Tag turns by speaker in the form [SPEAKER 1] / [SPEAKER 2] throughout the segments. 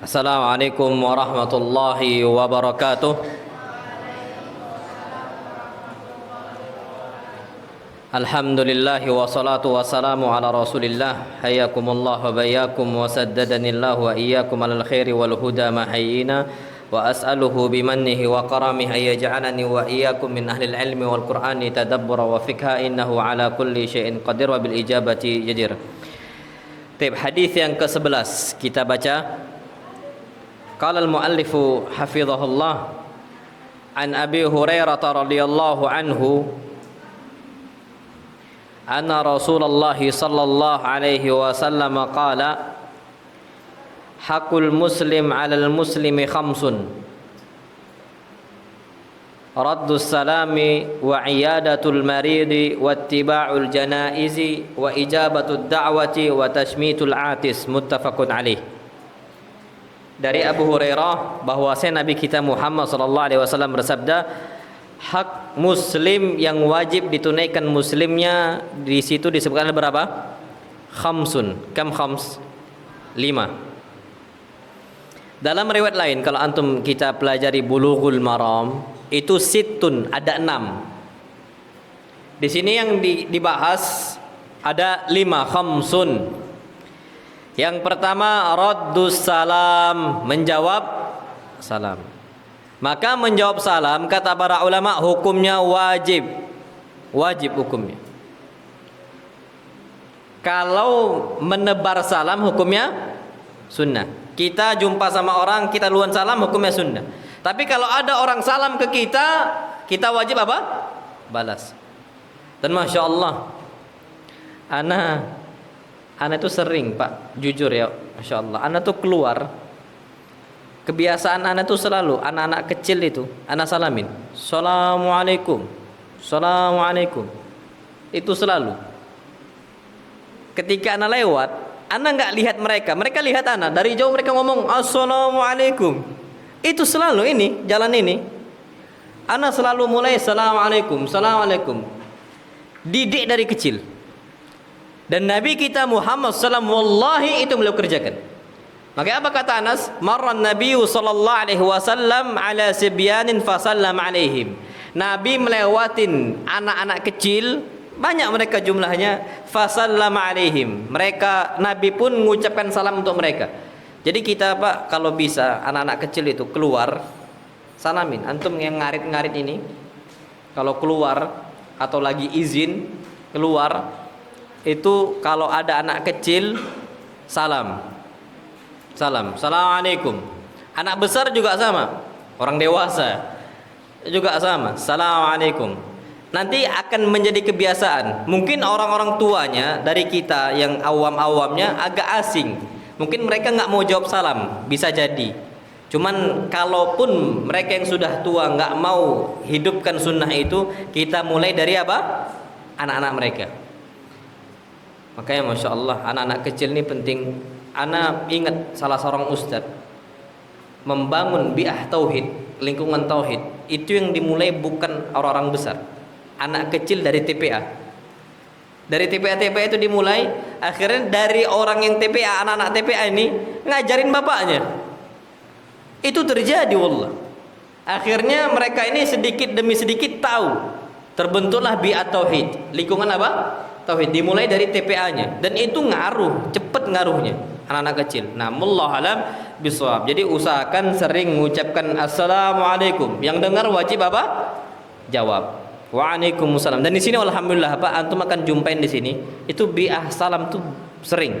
[SPEAKER 1] Assalamualaikum warahmatullahi wabarakatuh. Alhamdulillah wassalatu wassalamu ala Rasulillah. Hayyakumullah wa bayyakum wa saddadanillah wa iyyakum alal khairi wal huda mahayyina wa as'aluhu bimannihi wa karamihi ayyaj'alani wa iyyakum min ahlil ilmi wal qur'ani tadabbura wa fikha innahu ala kulli syai'in qadir wa bil ijabati jadir. Tib hadis yang ke-11 kita baca. Qala al-muallifu hafizahullah an Abi Hurairah radhiyallahu anhu anna Rasulullah sallallahu alaihi wasallam qala haqqul muslim 'alal muslimi khamsun raddus salami wa iyadatul maridi wa ittiba'ul janaizi wa ijabatud da'wati wa tashmitul atis muttafaqun alaih. Dari Abu Hurairah bahwasanya Nabi kita Muhammad sallallahu alaihi wasallam bersabda, hak muslim yang wajib ditunaikan muslimnya di situ disebutkan berapa? Khamsun. Kam khams? 5. Dalam riwayat lain kalau antum kita pelajari Bulughul Maram itu situn, ada 6. Di sini yang dibahas ada 5 khamsun. Yang pertama raddus salam, menjawab salam. Maka menjawab salam kata para ulama hukumnya wajib. Wajib hukumnya. Kalau menebar salam hukumnya sunnah. Kita jumpa sama orang kita luan salam hukumnya sunnah. Tapi kalau ada orang salam ke kita, kita wajib apa? Balas. Dan Masya Allah, Ana itu sering Pak, jujur ya, Masya Allah, Ana tuh keluar, kebiasaan Ana tuh selalu, anak-anak kecil itu, Ana salamin, Assalamualaikum, Assalamualaikum, itu selalu. Ketika Ana lewat, Ana nggak lihat mereka, mereka lihat Ana, dari jauh mereka ngomong Assalamualaikum, itu selalu ini, jalan ini, Ana selalu mulai Assalamualaikum, Assalamualaikum, didik dari kecil. Dan Nabi kita Muhammad sallallahu wallahi itu beliau kerjakan. Maka apa kata Anas? Marran Nabiyyu sallallahu alaihi wasallam ala sibyanin fasallam alaihim. Nabi melewatin anak-anak kecil, banyak mereka jumlahnya, fasallam alaihim. Mereka Nabi pun mengucapkan salam untuk mereka. Jadi kita Pak kalau bisa anak-anak kecil itu keluar salamin. Antum yang ngarit-ngarit ini kalau keluar atau lagi izin keluar itu kalau ada anak kecil salam, Assalamualaikum. Anak besar juga sama, orang dewasa juga sama, Assalamualaikum. Nanti akan menjadi kebiasaan. Mungkin orang-orang tuanya dari kita yang awam-awamnya agak asing, mungkin mereka nggak mau jawab salam, bisa jadi. Cuman kalaupun mereka yang sudah tua nggak mau hidupkan sunnah itu, kita mulai dari apa? Anak-anak mereka. Makanya Masya Allah anak-anak kecil ini penting. Ana ingat salah seorang ustadz membangun bi'ah tauhid, lingkungan tauhid itu yang dimulai bukan orang-orang besar, anak kecil dari TPA. Dari TPA itu dimulai, akhirnya dari orang yang TPA, anak-anak TPA ini ngajarin bapaknya. Itu terjadi wallah. Akhirnya mereka ini sedikit demi sedikit tahu, terbentuklah bi'ah tauhid, lingkungan apa? Tauhid, dimulai dari TPA-nya, dan itu ngaruh, cepet ngaruhnya anak-anak kecil. Nah, wallahu alam bisawab. Jadi usahakan sering mengucapkan assalamualaikum. Yang dengar wajib apa? Jawab. Waalaikumsalam. Dan di sini alhamdulillah Pak, antum akan jumpain di sini itu bi'ah salam tuh sering.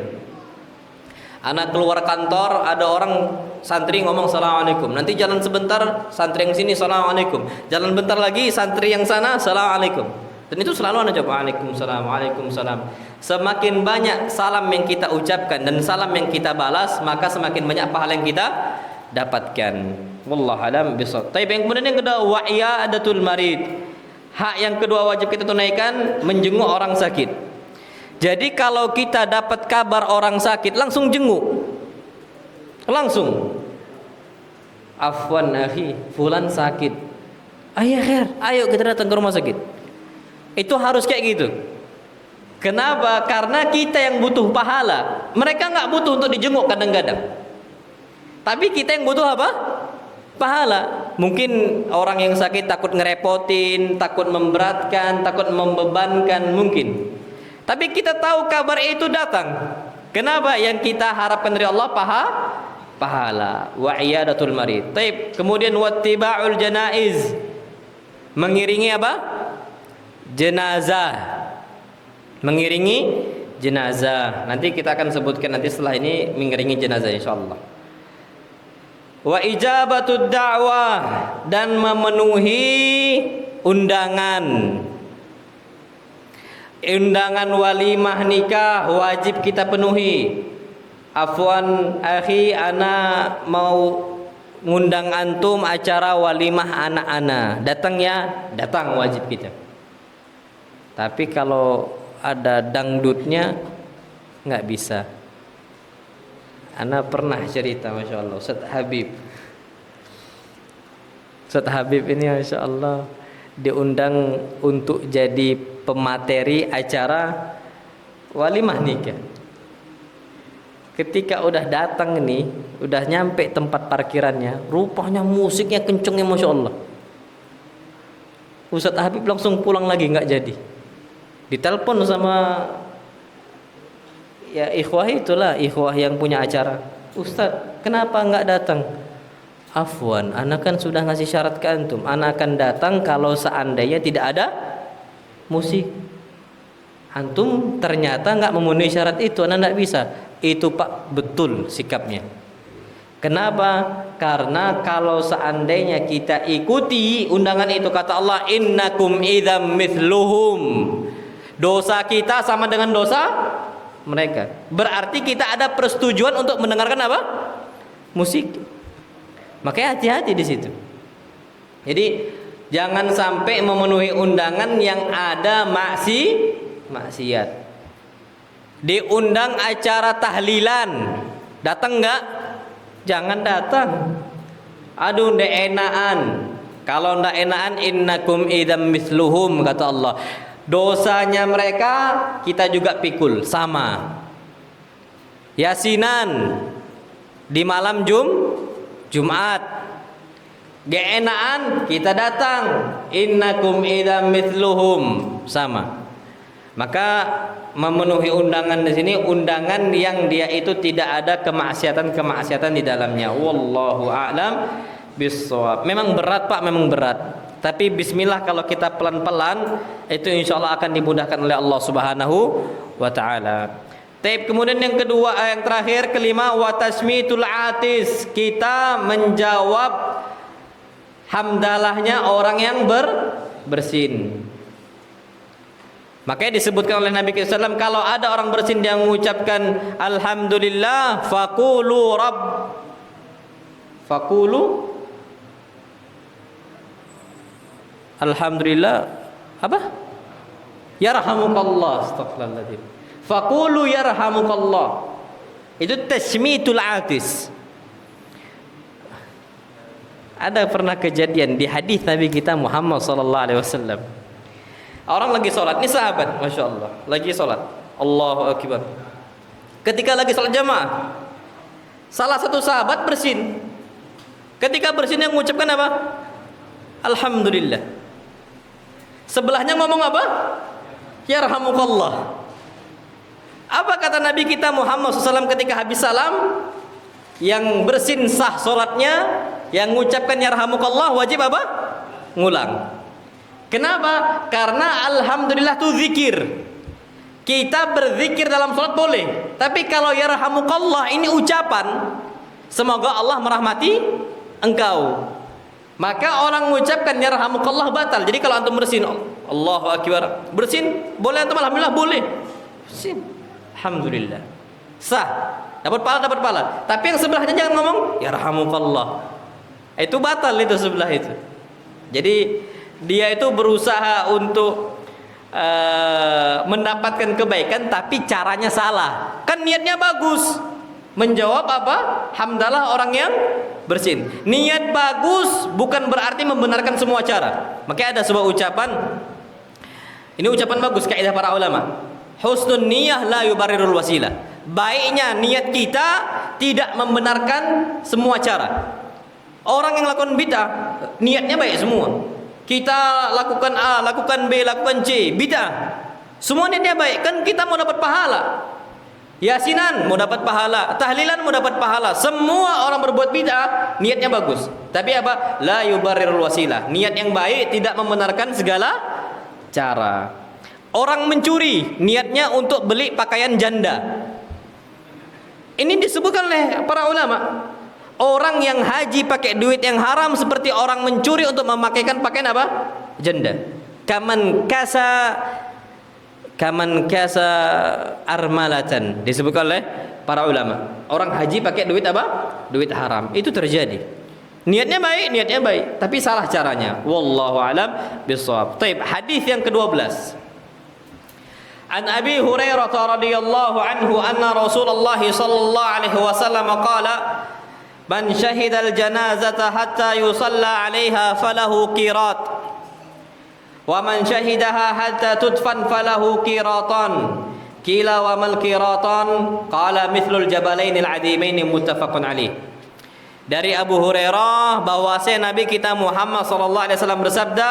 [SPEAKER 1] Anak keluar kantor ada orang santri ngomong assalamualaikum. Nanti jalan sebentar santri yang sini assalamualaikum. Jalan bentar lagi santri yang sana assalamualaikum. Dan itu selalu ada jawab Waalaikumsalam, Waalaikumsalam. Semakin banyak salam yang kita ucapkan dan salam yang kita balas, maka semakin banyak pahala yang kita dapatkan. Wallahu alam bisawab. Tapi yang kemudian yang kedua, wa iyadatul marid. Hak yang kedua wajib kita tunaikan, menjenguk orang sakit. Jadi kalau kita dapat kabar orang sakit, langsung jenguk. Langsung. Afwan akhi, fulan sakit. Ayo khair, ayo kita datang ke rumah sakit. Itu harus kayak gitu. Kenapa? Karena kita yang butuh pahala. Mereka nggak butuh untuk dijenguk kadang-kadang. Tapi kita yang butuh apa? Pahala. Mungkin orang yang sakit takut ngerepotin, takut memberatkan, takut membebankan, mungkin. Tapi kita tahu kabar itu datang. Kenapa? Yang kita harapkan dari Allah pahala. Wa iyadatul marid. Taib. Kemudian wattiba'ul janaiz. Mengiringi apa? Jenazah. Mengiringi jenazah. Nanti kita akan sebutkan nanti setelah ini mengiringi jenazah insyaallah. Wa ijabatud da'wah, dan memenuhi undangan. Undangan walimah nikah wajib kita penuhi. Afwan akhi, ana mau ngundang antum acara walimah anak ana. Datang ya, datang wajib kita. Tapi kalau ada dangdutnya nggak bisa. Ana pernah cerita, Masya Allah, Ustaz Habib ini Masya Allah diundang untuk jadi pemateri acara walimah nikah. Ketika udah datang nih, udah nyampe tempat parkirannya, rupanya musiknya kencengnya Masya Allah. Ustaz Habib langsung pulang lagi, nggak jadi. Ditelepon sama ya ikhwah itulah, ikhwah yang punya acara. Ustaz, kenapa nggak datang? Afwan, ana kan sudah ngasih syarat ke antum. Ana akan datang kalau seandainya tidak ada musik. Antum ternyata nggak memenuhi syarat itu, ana nggak bisa. Itu Pak, betul sikapnya. Kenapa? Karena kalau seandainya kita ikuti undangan itu, kata Allah, innakum idzam mithluhum. Dosa kita sama dengan dosa mereka. Berarti kita ada persetujuan untuk mendengarkan apa? Musik. Makanya hati-hati di situ. Jadi jangan sampai memenuhi undangan yang ada maksiat. Diundang acara tahlilan, datang enggak? Jangan datang. Aduh, ndak enaan. Kalau ndak enaan, innakum idzam mithluhum, kata Allah. Dosanya mereka kita juga pikul, sama. Yasinan di malam Jumat. Geenaan kita datang, innakum idzam mithluhum, sama. Maka memenuhi undangan di sini undangan yang dia itu tidak ada kemaksiatan di dalamnya. Wallahu a'lam bissawab. Memang berat Pak, memang berat. Tapi bismillah, kalau kita pelan-pelan itu insyaallah akan dimudahkan oleh Allah Subhanahu wa taala. Taib. Kemudian yang kedua, yang terakhir, kelima, wa tasmitul atis. Kita menjawab hamdalahnya orang yang bersin. Makanya disebutkan oleh Nabi SAW, kalau ada orang bersin yang mengucapkan alhamdulillah, faqulu alhamdulillah apa? Yarhamukallah. Astagfirullahaladzim. Faqulu yarhamukallah. Itu tasmitul atis. Ada pernah kejadian di hadis Nabi kita Muhammad sallallahu alaihi wasallam. Orang lagi sholat, ini sahabat, Masya Allah, lagi sholat, Allahu Akbar. Ketika lagi sholat jamaah, salah satu sahabat bersin. Ketika bersin yang mengucapkan apa? Alhamdulillah. Sebelahnya ngomong apa? Yarhamukallah. Apa kata Nabi kita Muhammad SAW ketika habis salam? Yang bersin sah sholatnya, yang mengucapkan yarhamukallah wajib apa? Ngulang. Kenapa? Karena alhamdulillah itu zikir. Kita berzikir dalam sholat boleh. Tapi kalau yarhamukallah ini ucapan, semoga Allah merahmati engkau. Maka orang mengucapkan yarhamukallah batal. Jadi kalau antum bersin, Allahu Akbar, bersin, boleh antum alhamdulillah, boleh. Bersin, alhamdulillah, sah, dapat pahala. Tapi yang sebelahnya jangan ngomong yarhamukallah. Itu batal, itu sebelah itu. Jadi dia itu berusaha untuk mendapatkan kebaikan, tapi caranya salah. Kan niatnya bagus, menjawab apa? Hamdalah orang yang bersin. Niat bagus bukan berarti membenarkan semua cara. Makanya ada sebuah ucapan, ini ucapan bagus, kaidah para ulama. Husnun niyah la yubarirul wasilah. Baiknya niat kita tidak membenarkan semua cara. Orang yang lakukan bid'ah niatnya baik semua. Kita lakukan A, lakukan B, lakukan C, bid'ah. Semua niatnya baik, kan kita mau dapat pahala. Yasinan mau dapat pahala, tahlilan mau dapat pahala. Semua orang berbuat bid'ah niatnya bagus. Tapi apa? La yubarrirul wasilah. Niat yang baik tidak membenarkan segala cara. Orang mencuri niatnya untuk beli pakaian janda. Ini disebutkan oleh para ulama. Orang yang haji pakai duit yang haram seperti orang mencuri untuk memakaikan pakaian apa? Janda. Kaman kasa armalatan, disebutkan oleh para ulama. Orang haji pakai duit apa? Duit haram. Itu terjadi. Niatnya baik, tapi salah caranya. Wallahu alam bissawab. Baik, hadis yang ke-12. An Abi Hurairah radhiyallahu anhu anna Rasulullah sallallahu alaihi wasallam qala man syahida al-janazata hatta yusalla 'alaiha falahu qirat. Wa man syahidaha hatta tudfan falahu qiratan. Qila wa mal qiratan? Qala mithlul jabalainil adimain muttafaqun alaih. Dari Abu Hurairah bahwasanya Nabi kita Muhammad sallallahu alaihi wasallam bersabda,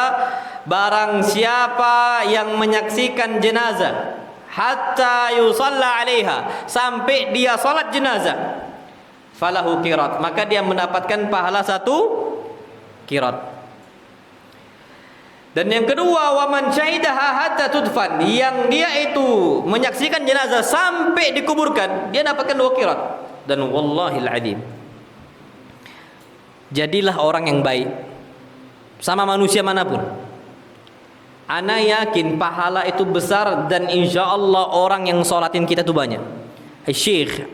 [SPEAKER 1] barang siapa yang menyaksikan jenazah hatta yusalla 'alaiha, sampai dia salat jenazah, falahu qirat, maka dia mendapatkan pahala 1 qirat. Dan yang kedua, waman syahidaha hatta tudfan, yang dia itu menyaksikan jenazah sampai dikuburkan, dia dapatkan 2 qirat. Dan wallahil adzim, jadilah orang yang baik sama manusia manapun. Ana yakin pahala itu besar dan insyaallah orang yang sholatin kita itu banyak. Syekh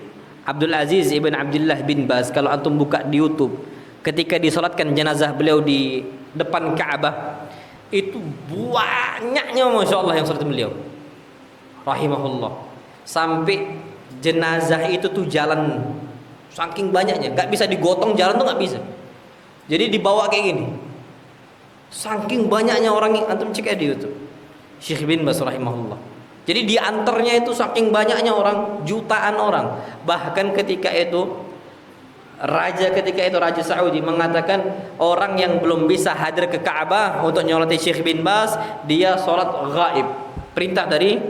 [SPEAKER 1] Abdul Aziz ibn Abdullah bin Baz, kalau antum buka di YouTube, ketika disolatkan jenazah beliau di depan Ka'bah, itu banyaknya Masya Allah yang sholatin beliau rahimahullah. Sampai jenazah itu tuh jalan, saking banyaknya, gak bisa digotong jalan tuh gak bisa. Jadi dibawa kayak gini, saking banyaknya orang. Antum cek di YouTube Syekh bin Baz rahimahullah. Jadi diantarnya itu saking banyaknya orang, jutaan orang. Bahkan ketika itu Raja Saudi mengatakan orang yang belum bisa hadir ke Ka'bah untuk nyolati Syekh bin Baz, dia sholat ghaib, perintah dari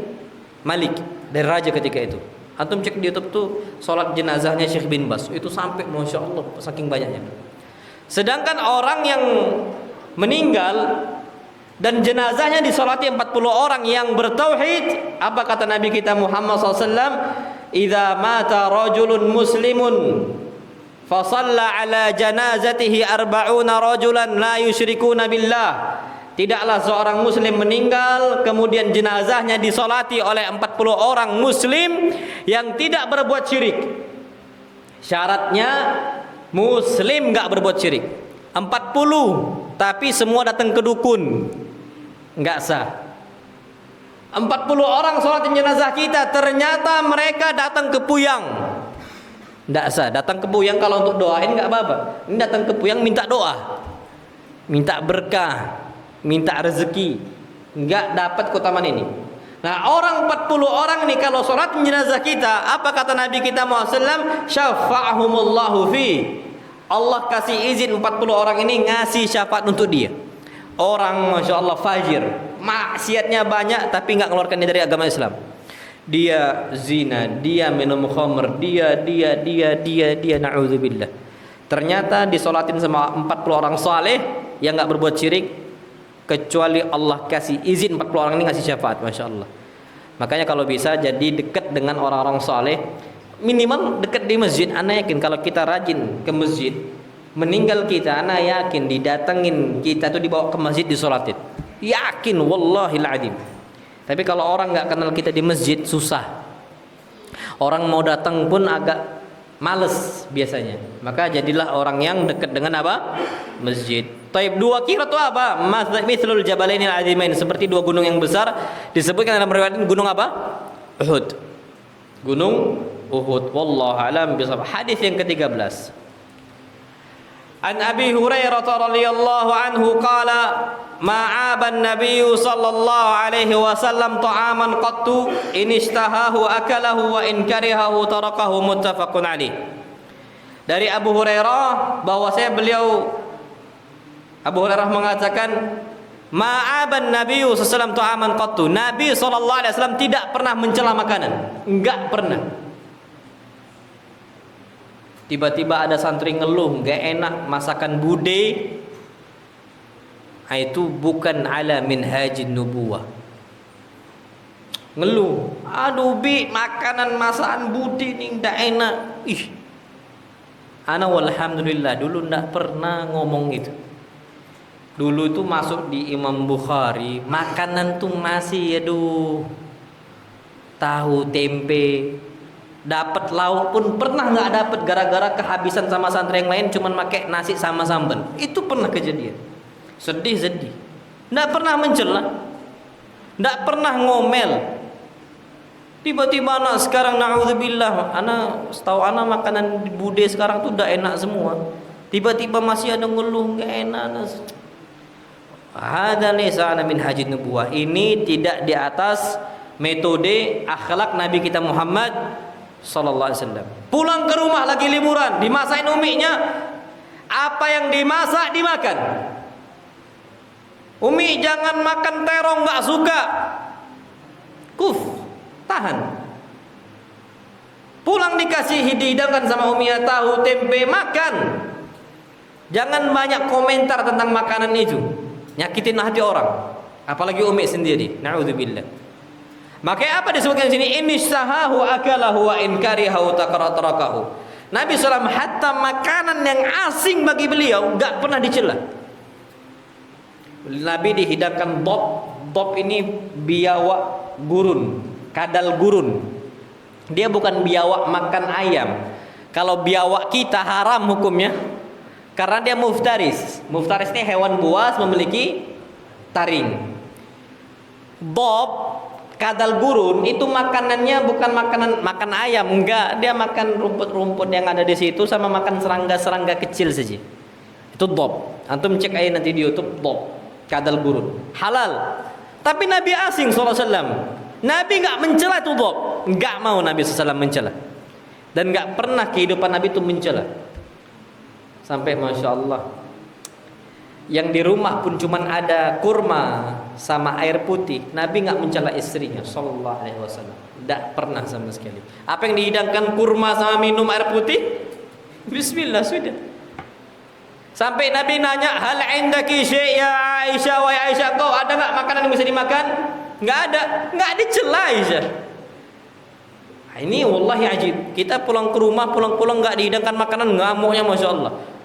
[SPEAKER 1] Malik, dari Raja ketika itu. Antum cek di YouTube tuh sholat jenazahnya Syekh bin Baz, itu sampai Masya Allah saking banyaknya. Sedangkan orang yang meninggal dan jenazahnya disolati 40 orang yang bertauhid, apa kata Nabi kita Muhammad SAW? Idza mata rajulun muslimun fasalla ala janazatihi 40 rajulan la yusyrikuna billah. Tidaklah seorang muslim meninggal kemudian jenazahnya disolati oleh 40 orang muslim yang tidak berbuat syirik. Syaratnya muslim enggak berbuat syirik. 40 tapi semua datang ke dukun, enggak sah. 40 orang sholatin jenazah kita, ternyata mereka datang ke Puyang, enggak sah. Datang ke Puyang kalau untuk doain enggak apa-apa. Ini datang ke Puyang minta doa, minta berkah, minta rezeki, enggak dapat keutamaan ini. Nah, orang 40 orang ini kalau sholatin jenazah kita, apa kata Nabi kita Muhammad SAW? Syafa'ahumullahu fi. Allah kasih izin 40 orang ini ngasih syafaat untuk dia. Orang Masya Allah fajir, maksiatnya banyak tapi enggak mengeluarkan dia dari agama Islam. Dia zina, dia minum khamr, dia na'udzubillah. Ternyata disolatin sama 40 orang saleh yang enggak berbuat syirik, kecuali Allah kasih izin 40 orang ini ngasih syafaat. Masya Allah. Makanya kalau bisa jadi dekat dengan orang-orang saleh, minimal dekat di masjid. Ana yakin kalau kita rajin ke masjid, meninggal kita, ana yakin didatengin kita tuh, dibawa ke masjid, disolatin. Yakin wallahil adzim. Tapi kalau orang nggak kenal kita di masjid, susah. Orang mau datang pun agak males biasanya. Maka jadilah orang yang dekat dengan apa? Masjid. Taib 2 qirat itu apa? Mithlul jabalainil azimain, seperti 2 gunung yang besar. Disebutkan dalam riwayat gunung apa? Uhud. Gunung Uhud. Wallahu a'lam bishawab. Hadis yang ke-13. An Abi Hurairah radhiyallahu anhu qala ma'aban nabiyyu sallallahu alaihi wasallam ta'aman qattu in ishtahahu akalahu wa in karihahu tarakahu muttafaqun alaih. dari Abu Hurairah bahwasanya Abu Hurairah mengatakan, ma'aban Nabi sallallahu alaihi wasallam ta'aman qattu. Nabi sallallahu alaihi wasallam tidak pernah mencela makanan, enggak pernah. Tiba-tiba ada santri ngeluh, enggak enak masakan bude. Itu bukan ala minhajin nubuwah. Ngeluh, aduh bi, makanan masakan bude ini enggak enak. Ana walhamdulillah dulu enggak pernah ngomong itu. Dulu itu masuk di Imam Bukhari, makanan tuh masih aduh, tahu tempe, dapat lauk pun pernah nggak dapat gara-gara kehabisan sama santri yang lain, cuman pakai nasi sama sambal. Itu pernah kejadian. Sedih. Nggak pernah mencela, nggak pernah ngomel. Tiba-tiba anak sekarang naudzubillah, anak setahu anak makanan di bude sekarang tuh udah enak semua. Tiba-tiba masih ada ngeluh nggak enak. Hada laysa ana min hajin nubuwah. Ini tidak di atas metode akhlak Nabi kita Muhammad sallallahu alaihi wasallam. Pulang ke rumah lagi liburan, dimasakin uminya, apa yang dimasak dimakan. Umi jangan makan terong, enggak suka. Tahan. Pulang dikasih dihidangkan sama uminya tahu tempe, makan. Jangan banyak komentar tentang makanan itu. Nyakitin hati orang, apalagi umi sendiri. Na'udzubillah. Makanya apa disebutkan di sini? Inishtahahu akalahu wa in karihahu takaratahu. Nabi SAW hatta makanan yang asing bagi beliau enggak pernah dicela. Nabi dihidangkan dop ini biawak gurun, kadal gurun. Dia bukan biawak makan ayam. Kalau biawak kita haram hukumnya, karena dia muftaris. Muftaris ini hewan buas memiliki taring. Bob, kadal gurun itu makanannya bukan makan ayam, enggak. Dia makan rumput-rumput yang ada di situ sama makan serangga-serangga kecil saja. Itu bob. Antum cek aja nanti di YouTube bob, kadal gurun. Halal. Tapi Nabi asing sallallahu alaihi wasallam. Nabi enggak mencela itu bob. Enggak mau Nabi sallallahu alaihi wasallam mencela. Dan enggak pernah kehidupan Nabi itu mencela. Sampai Masya Allah, yang di rumah pun cuman ada kurma sama air putih, Nabi nggak mencela istrinya Sallallahu Alaihi Wasallam, tidak pernah sama sekali. Apa yang dihidangkan kurma sama minum air putih, Bismillah sudah. Sampai Nabi nanya, hal indaki syai' ya Aisyah, wa Aisyah, kau ada nggak makanan yang bisa dimakan? Nggak ada, nggak dicela Aisyah. Ini wallahi ajib. Kita pulang ke rumah, pulang-pulang nggak dihidangkan makanan, ngamuknya Masya Allah.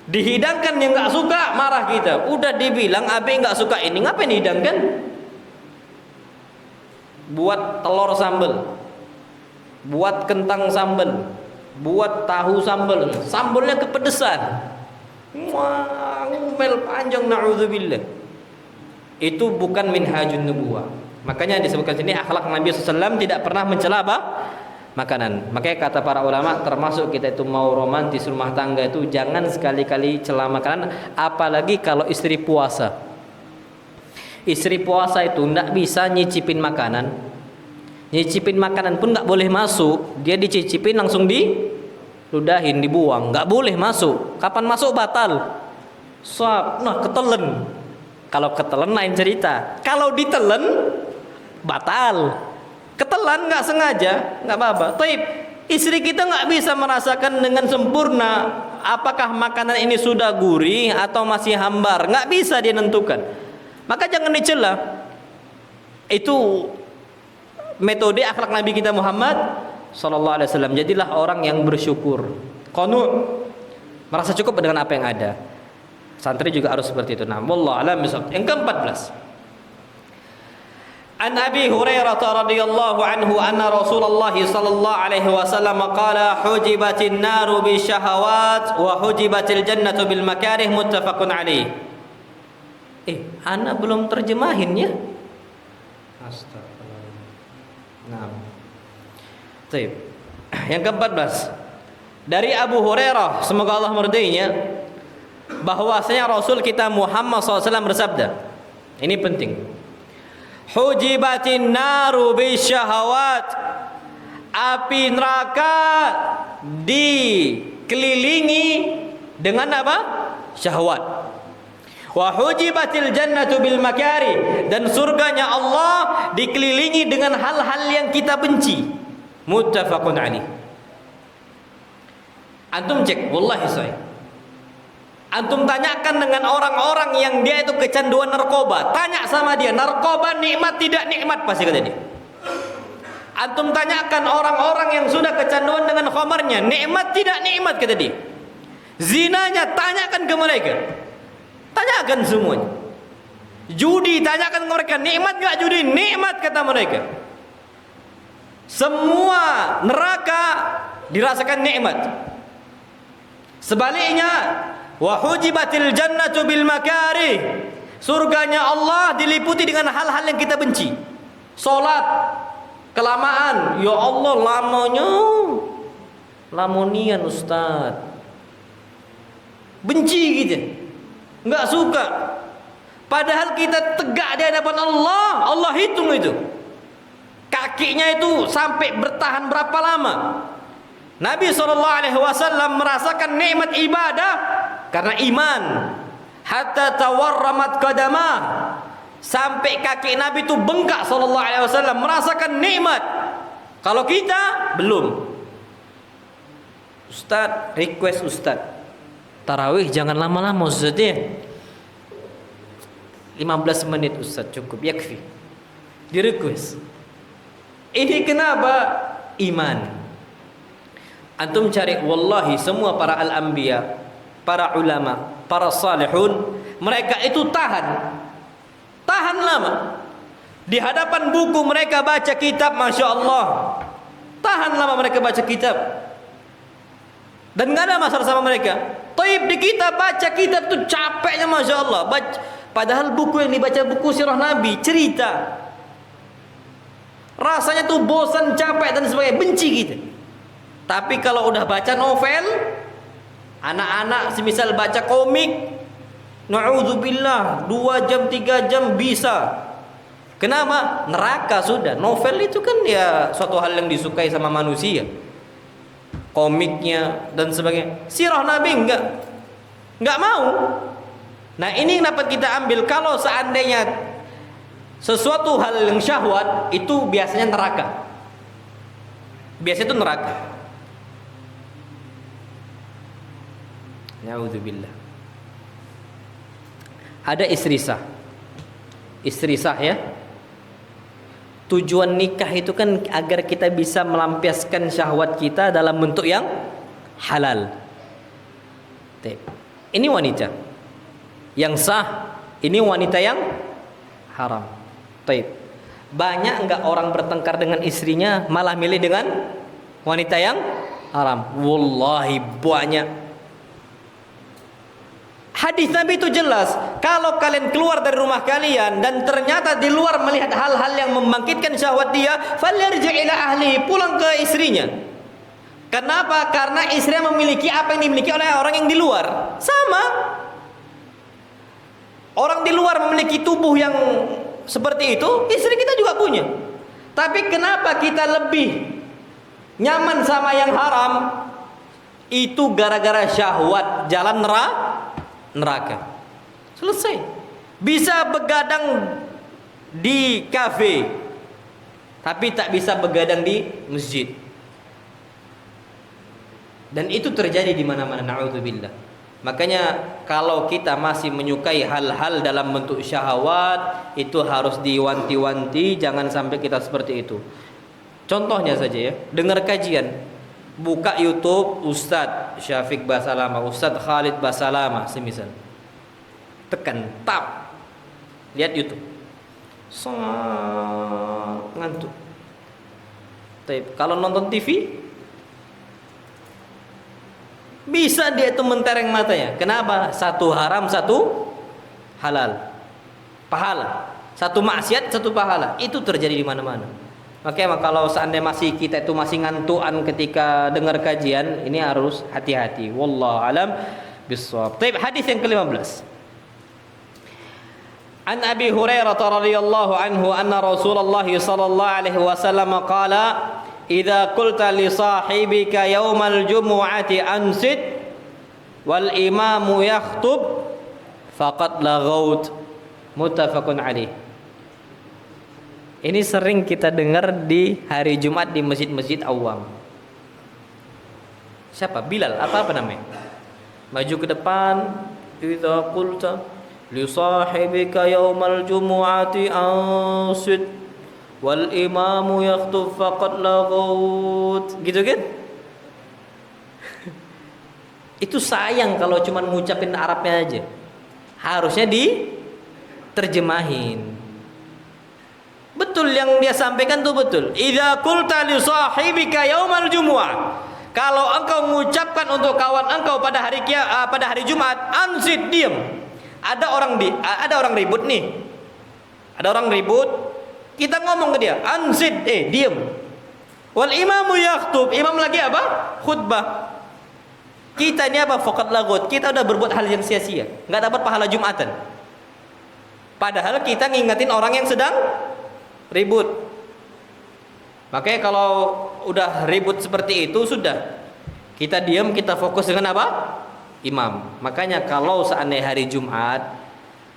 [SPEAKER 1] Dihidangkan yang nggak suka, marah kita. Udah dibilang abe nggak suka ini, ngapain dihidangkan? Buat telur sambal, buat kentang sambal, buat tahu sambal, sambalnya kepedesan. Wah, ngumel panjang, na'udzubillah. Itu bukan minhajun nubuwah. Makanya disebutkan sini akhlak Nabi SAW tidak pernah mencela apa? Makanan. Makanya kata para ulama, termasuk kita itu mau romantis rumah tangga itu jangan sekali-kali cela makanan, apalagi kalau istri puasa. Istri puasa itu tidak bisa nyicipin makanan. Nyicipin makanan pun nggak boleh masuk. Dia dicicipin langsung diludahin, dibuang. Nggak boleh masuk. Kapan masuk batal. Nah ketelen. Kalau ketelen lain cerita. Kalau ditelen batal. Ketelan nggak sengaja, nggak apa-apa. Taib, istri kita nggak bisa merasakan dengan sempurna apakah makanan ini sudah gurih atau masih hambar. Nggak bisa dia nentukan. Maka jangan dicela. Itu metode akhlak Nabi kita Muhammad Sallallahu Alaihi Wasallam. Jadilah orang yang bersyukur, qanu', merasa cukup dengan apa yang ada. Santri juga harus seperti itu. Nah, wallahu a'lam bishawab. Yang ke-14. An Abi Hurairah radhiyallahu anhu anna Rasulullah sallallahu alaihi wasallam qala hujibatin naru bisyahawat wa hujibatil jannatu bil makarih, muttafaqun alaih. Ana belum terjemahinnya. Astagfirullah. Nah. Baik. Yang ke-14. Dari Abu Hurairah, semoga Allah meridainya, bahwasanya Rasul kita Muhammad SAW bersabda. Ini penting. Hujibatin naru bisyahawat, api neraka dikelilingi dengan apa? Syahwat. Wa hujibatil jannatu bil makari, dan surganya Allah dikelilingi dengan hal-hal yang kita benci. Muttafaqun alaih. Antum cek, wallahi saya. Antum tanyakan dengan orang-orang yang dia itu kecanduan narkoba, tanya sama dia, narkoba nikmat tidak nikmat, pasti kata dia. Antum tanyakan orang-orang yang sudah kecanduan dengan khamarnya, nikmat tidak nikmat, kata dia. Zinanya tanyakan ke mereka. Tanyakan semuanya. Judi tanyakan ke mereka, nikmat enggak judi? Nikmat, kata mereka. Semua neraka dirasakan nikmat. Sebaliknya, wa hujibatil jannatu bil makarih, surganya Allah diliputi dengan hal-hal yang kita benci. Salat kelamaan, ya Allah lamanya, lamonian Ustaz, benci gitu, nggak suka. Padahal kita tegak di hadapan Allah, Allah hitung itu, kakinya itu sampai bertahan berapa lama. Nabi SAW merasakan nikmat ibadah karena iman, hatta tawarramat qadamah, sampai kaki Nabi itu bengkak SAW, merasakan nikmat. Kalau kita belum. Ustaz, request Ustaz, tarawih jangan lama-lama Ustaz ya, 15 menit Ustaz cukup, yakfi. Di request. Ini kenapa? Iman. Antum cari, wallahi semua para al-anbiya, para ulama, para salihun, mereka itu tahan lama. Di hadapan buku mereka baca kitab, Masya Allah, tahan lama mereka baca kitab, dan nggak ada masalah sama mereka. Taib di kita baca kitab tuh capeknya, Masya Allah. Padahal buku yang dibaca buku sirah Nabi, cerita, rasanya tuh bosan, capek dan sebagainya, benci gitu. Tapi kalau udah baca novel, anak-anak semisal baca komik, na'udzubillah, 2 jam 3 jam bisa. Kenapa? Neraka sudah. Novel itu kan ya suatu hal yang disukai sama manusia, komiknya dan sebagainya. Sirah Nabi enggak mau. Nah ini dapat kita ambil, kalau seandainya sesuatu hal yang syahwat itu biasanya neraka. Biasanya itu neraka. Na'udzubillah. Ada istri sah. Istri sah ya. Tujuan nikah itu kan agar kita bisa melampiaskan syahwat kita dalam bentuk yang halal. Ini wanita yang sah, ini wanita yang haram. Banyak enggak orang bertengkar dengan istrinya malah milih dengan wanita yang haram? Wallahi banyak. Hadis Nabi itu jelas, kalau kalian keluar dari rumah kalian dan ternyata di luar melihat hal-hal yang membangkitkan syahwat dia, falyarji' ila ahli, pulang ke istrinya. Kenapa? Karena istrinya memiliki apa yang dimiliki oleh orang yang di luar. Sama. Orang di luar memiliki tubuh yang seperti itu, istri kita juga punya. Tapi kenapa kita lebih nyaman sama yang haram? Itu gara-gara syahwat, jalan neraka. Selesai. Bisa begadang di kafe, tapi tak bisa begadang di masjid. Dan itu terjadi di mana-mana, na'udzubillah. Makanya kalau kita masih menyukai hal-hal dalam bentuk syahwat, itu harus diwanti-wanti, jangan sampai kita seperti itu. Contohnya saja ya, dengar kajian, buka YouTube Ustadz Syafiq Basalama, Ustadz Khalid Basalama semisal, tekan tab, lihat YouTube, ngantuk. Kalau nonton TV bisa dia itu mentereng matanya. Kenapa? Satu haram, satu halal, pahala. Satu maksiat, satu pahala. Itu terjadi di mana-mana. Makanya kalau seandainya kita itu masih ngantuan ketika dengar kajian, ini harus hati-hati. Wallahu alam bissawab. Baik, hadis yang ke-15. An Abi Hurairah radhiyallahu anhu anna Rasulullah sallallahu alaihi wasallam qala idza qulta li sahibika yaumal jumu'ati ansit wal imamu yakhutub faqad laghaut. Muttafaqun alaih. Ini sering kita dengar di hari Jumat di masjid-masjid awam. Siapa? Bilal, apa namanya? Maju ke depan, idza qulta li sahibika yaumal jumu'ati ansit wal imamu yakhutub faqad laghaut. Gitu kan? Itu sayang kalau cuma ngucapin Arabnya aja. Harusnya diterjemahin. Betul yang dia sampaikan tuh betul. Idza qulta li sahibika yaumal jumu'ah. Kalau engkau mengucapkan untuk kawan engkau pada hari Jumat, ansit, diam. Ada orang ribut nih. Ada orang ribut, kita ngomong ke dia, ansit, diam. Wal imamu yakhutub, imam lagi apa? Khutbah. Kita ini apa? Faqad laghut. Kita udah berbuat hal yang sia-sia, enggak dapat pahala Jumatan. Padahal kita ngingetin orang yang sedang ribut. Makanya kalau udah ribut seperti itu sudah, kita diam, kita fokus dengan apa? Imam. Makanya kalau seandainya hari Jumat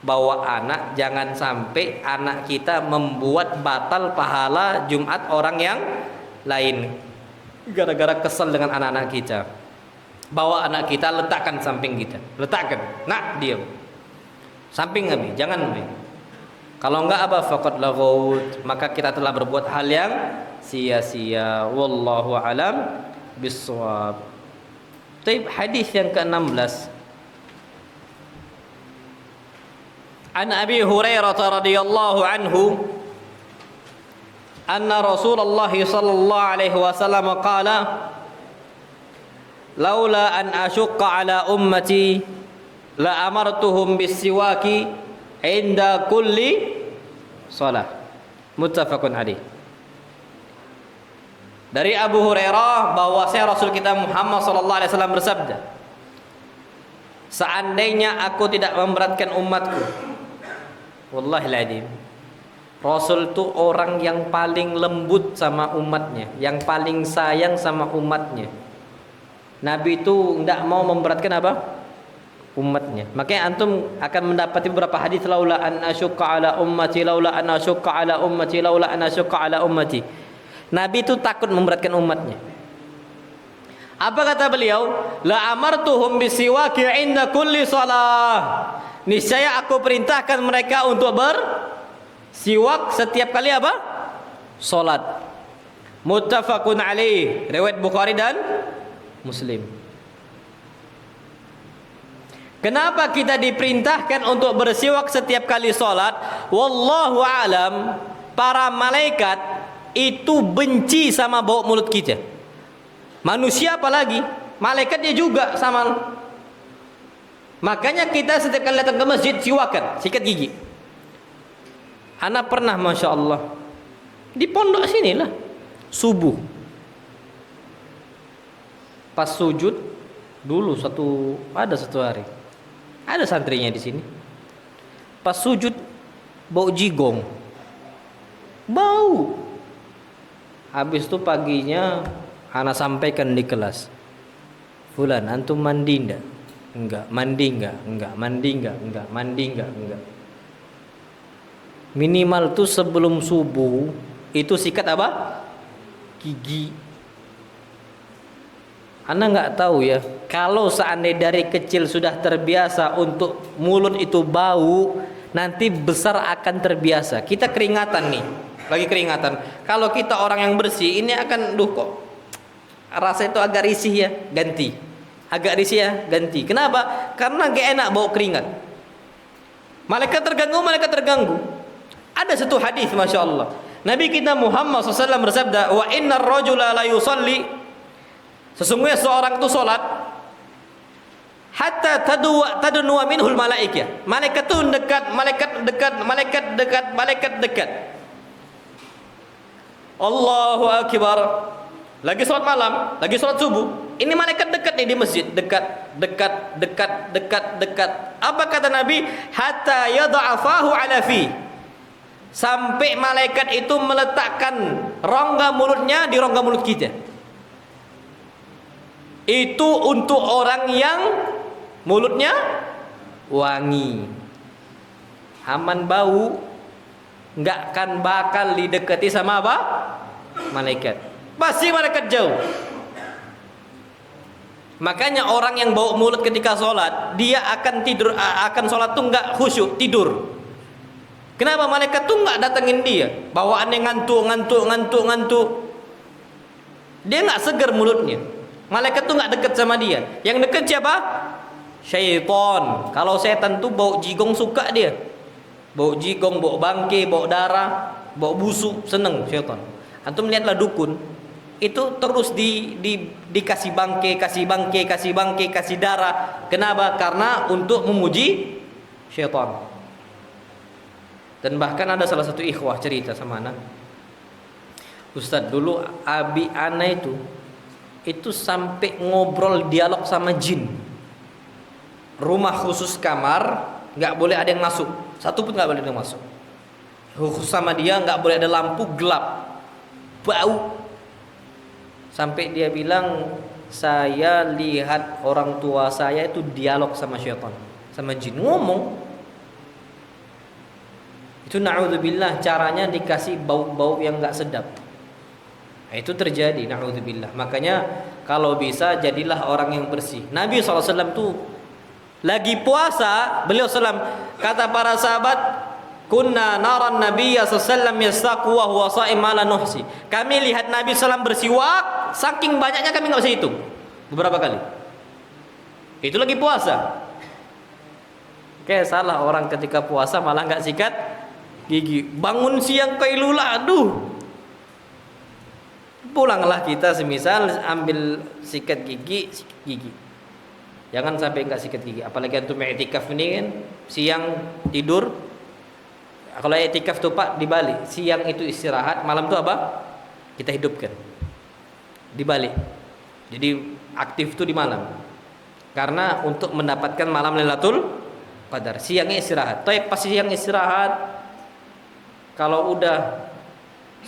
[SPEAKER 1] bawa anak, jangan sampai anak kita membuat batal pahala Jumat orang yang lain gara-gara kesel dengan anak-anak kita. Bawa anak kita, letakkan samping kita, letakkan, nak diam, samping Nabi, jangan Nabi. Kalau enggak apa? Faqad laghaut, maka kita telah berbuat hal yang sia-sia. Wallahu alam bissawab. Taib, hadis yang ke-16. An Abi Hurairah radhiyallahu anhu anna Rasulullah sallallahu alaihi wasallam qala laula an asyqa ala ummati la amartuhum bis-siwaki inda kulli shalah. Muttafaqun alaih. Dari Abu Hurairah bahwasanya Rasul kita Muhammad sallallahu alaihi wasallam bersabda, seandainya aku tidak memberatkan umatku, wallahi alazim, Rasul itu orang yang paling lembut sama umatnya, yang paling sayang sama umatnya. Nabi itu tidak mau memberatkan apa? Umatnya. Makanya antum akan mendapati beberapa hadis, laula an asyqa ala ummati, laula an asyqa ala ummati, laula an asyqa ala ummati. Nabi itu takut memberatkan umatnya. Apa kata beliau? La amartuhum bisiwaki inda kulli shalah. Niscaya aku perintahkan mereka untuk bersiwak setiap kali apa? Salat. Muttafaqun alaih. Riwayat Bukhari dan Muslim. Kenapa kita diperintahkan untuk bersiwak setiap kali sholat? Wallahu alam. Para malaikat itu benci sama bau mulut kita. Manusia apalagi, malaikatnya juga sama. Makanya kita setiap kali datang ke masjid siwakan, sikat gigi. Ana pernah, masya Allah, di pondok sinilah subuh, pas sujud dulu ada satu hari, ada santrinya di sini. Pas sujud bau jigong, bau. Habis itu paginya ana sampaikan di kelas, fulan antum mandi enggak? Enggak. Mandi enggak? Enggak. Mandi enggak? Enggak. Mandi enggak? Enggak. Minimal tuh sebelum subuh itu sikat apa? Gigi. Anda nggak tahu ya, kalau seandainya dari kecil sudah terbiasa untuk mulut itu bau, nanti besar akan terbiasa. Kita keringatan nih, lagi keringatan. Kalau kita orang yang bersih, ini akan kok rasa itu agak risih ya, ganti. Agak risih ya, ganti. Kenapa? Karena gak enak bau keringat. Malaikat terganggu. Ada satu hadis, masya Allah. Nabi kita Muhammad SAW bersabda, wa innar rajula la yusalli, sesungguhnya seorang itu sholat hatta tadnuwa minhul malaikah. Malaikat itu dekat, malaikat dekat. Allahu akbar. Lagi sholat malam, lagi sholat subuh. Ini malaikat dekat nih di masjid, dekat. Apa kata Nabi? Hatta yada'afahu ala fi. sampai malaikat itu meletakkan rongga mulutnya di rongga mulut kita. Itu untuk orang yang mulutnya wangi. Aman bau, nggak akan bakal didekati sama apa? Malaikat. Pasti malaikat jauh. Makanya orang yang bau mulut ketika sholat, dia akan tidur, akan sholat tuh nggak khusyuk, tidur. Kenapa? Malaikat tuh nggak datengin dia, bawaannya ngantuk. Dia nggak segar mulutnya. Malaikat tuh nggak deket sama dia. Yang deket siapa? Syaitan. Kalau setan tuh bau jigong suka dia. Bau jigong, bau bangke, bau darah, bau busuk, seneng syaitan. Antum lihatlah dukun, itu terus dikasih bangke, kasih darah. Kenapa? Karena untuk memuji syaitan. Dan bahkan ada salah satu ikhwah cerita sama anak, Ustadz, dulu abi ana itu sampai ngobrol dialog sama jin. Rumah khusus kamar, nggak boleh ada yang masuk, satu pun nggak boleh ada yang masuk. Khusus sama dia, nggak boleh ada lampu, gelap, bau. Sampai dia bilang, saya lihat orang tua saya itu dialog sama syaitan, sama jin, ngomong. Itu na'udzubillah, caranya dikasih bau-bau yang nggak sedap. Nah, itu terjadi, na'udzubillah. Makanya kalau bisa jadilah orang yang bersih. Nabi SAW tuh lagi puasa, beliau SAW kata para sahabat, kunna naran nabiyya sallallahu yastaqu wa huwa sha'im ala nuhsi. Kami lihat Nabi SAW bersiwak, saking banyaknya kami nggak bisa hitung. Beberapa kali. Itu lagi puasa. Kayak salah orang ketika puasa malah nggak sikat gigi. Bangun siang kailula, aduh. Pulanglah kita semisal ambil sikat gigi. Jangan sampai nggak sikat gigi. Apalagi antum i'tikaf ini kan, siang tidur. Kalau i'tikaf tuh Pak dibalik, siang itu istirahat, malam itu apa? Kita hidupkan. Dibalik. Jadi aktif tuh di malam. Karena untuk mendapatkan malam Lailatul Qadar. Siangnya istirahat. Tapi pas siang istirahat, kalau udah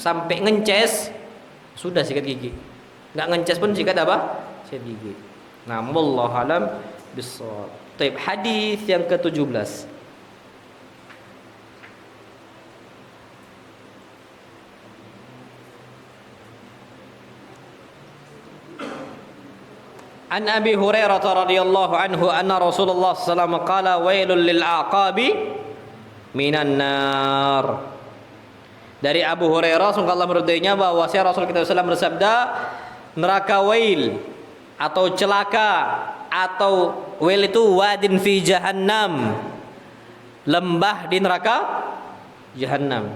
[SPEAKER 1] sampai ngences, sudah sikat gigi. Nggak ngences pun sikat apa? Sikat gigi. Nah, wallahu alam bissawab. Baik, hadis yang ke-17. An Abi Hurairah radhiyallahu anhu anna Rasulullah sallallahu alaihi wasallam qala wailul lil aqabi minan nar. Dari Abu Hurairah semoga Allah meridainya bahwa Rasul kita SAW bersabda, neraka wail atau celaka, atau wail itu wadin fi jahannam, lembah di neraka jahannam.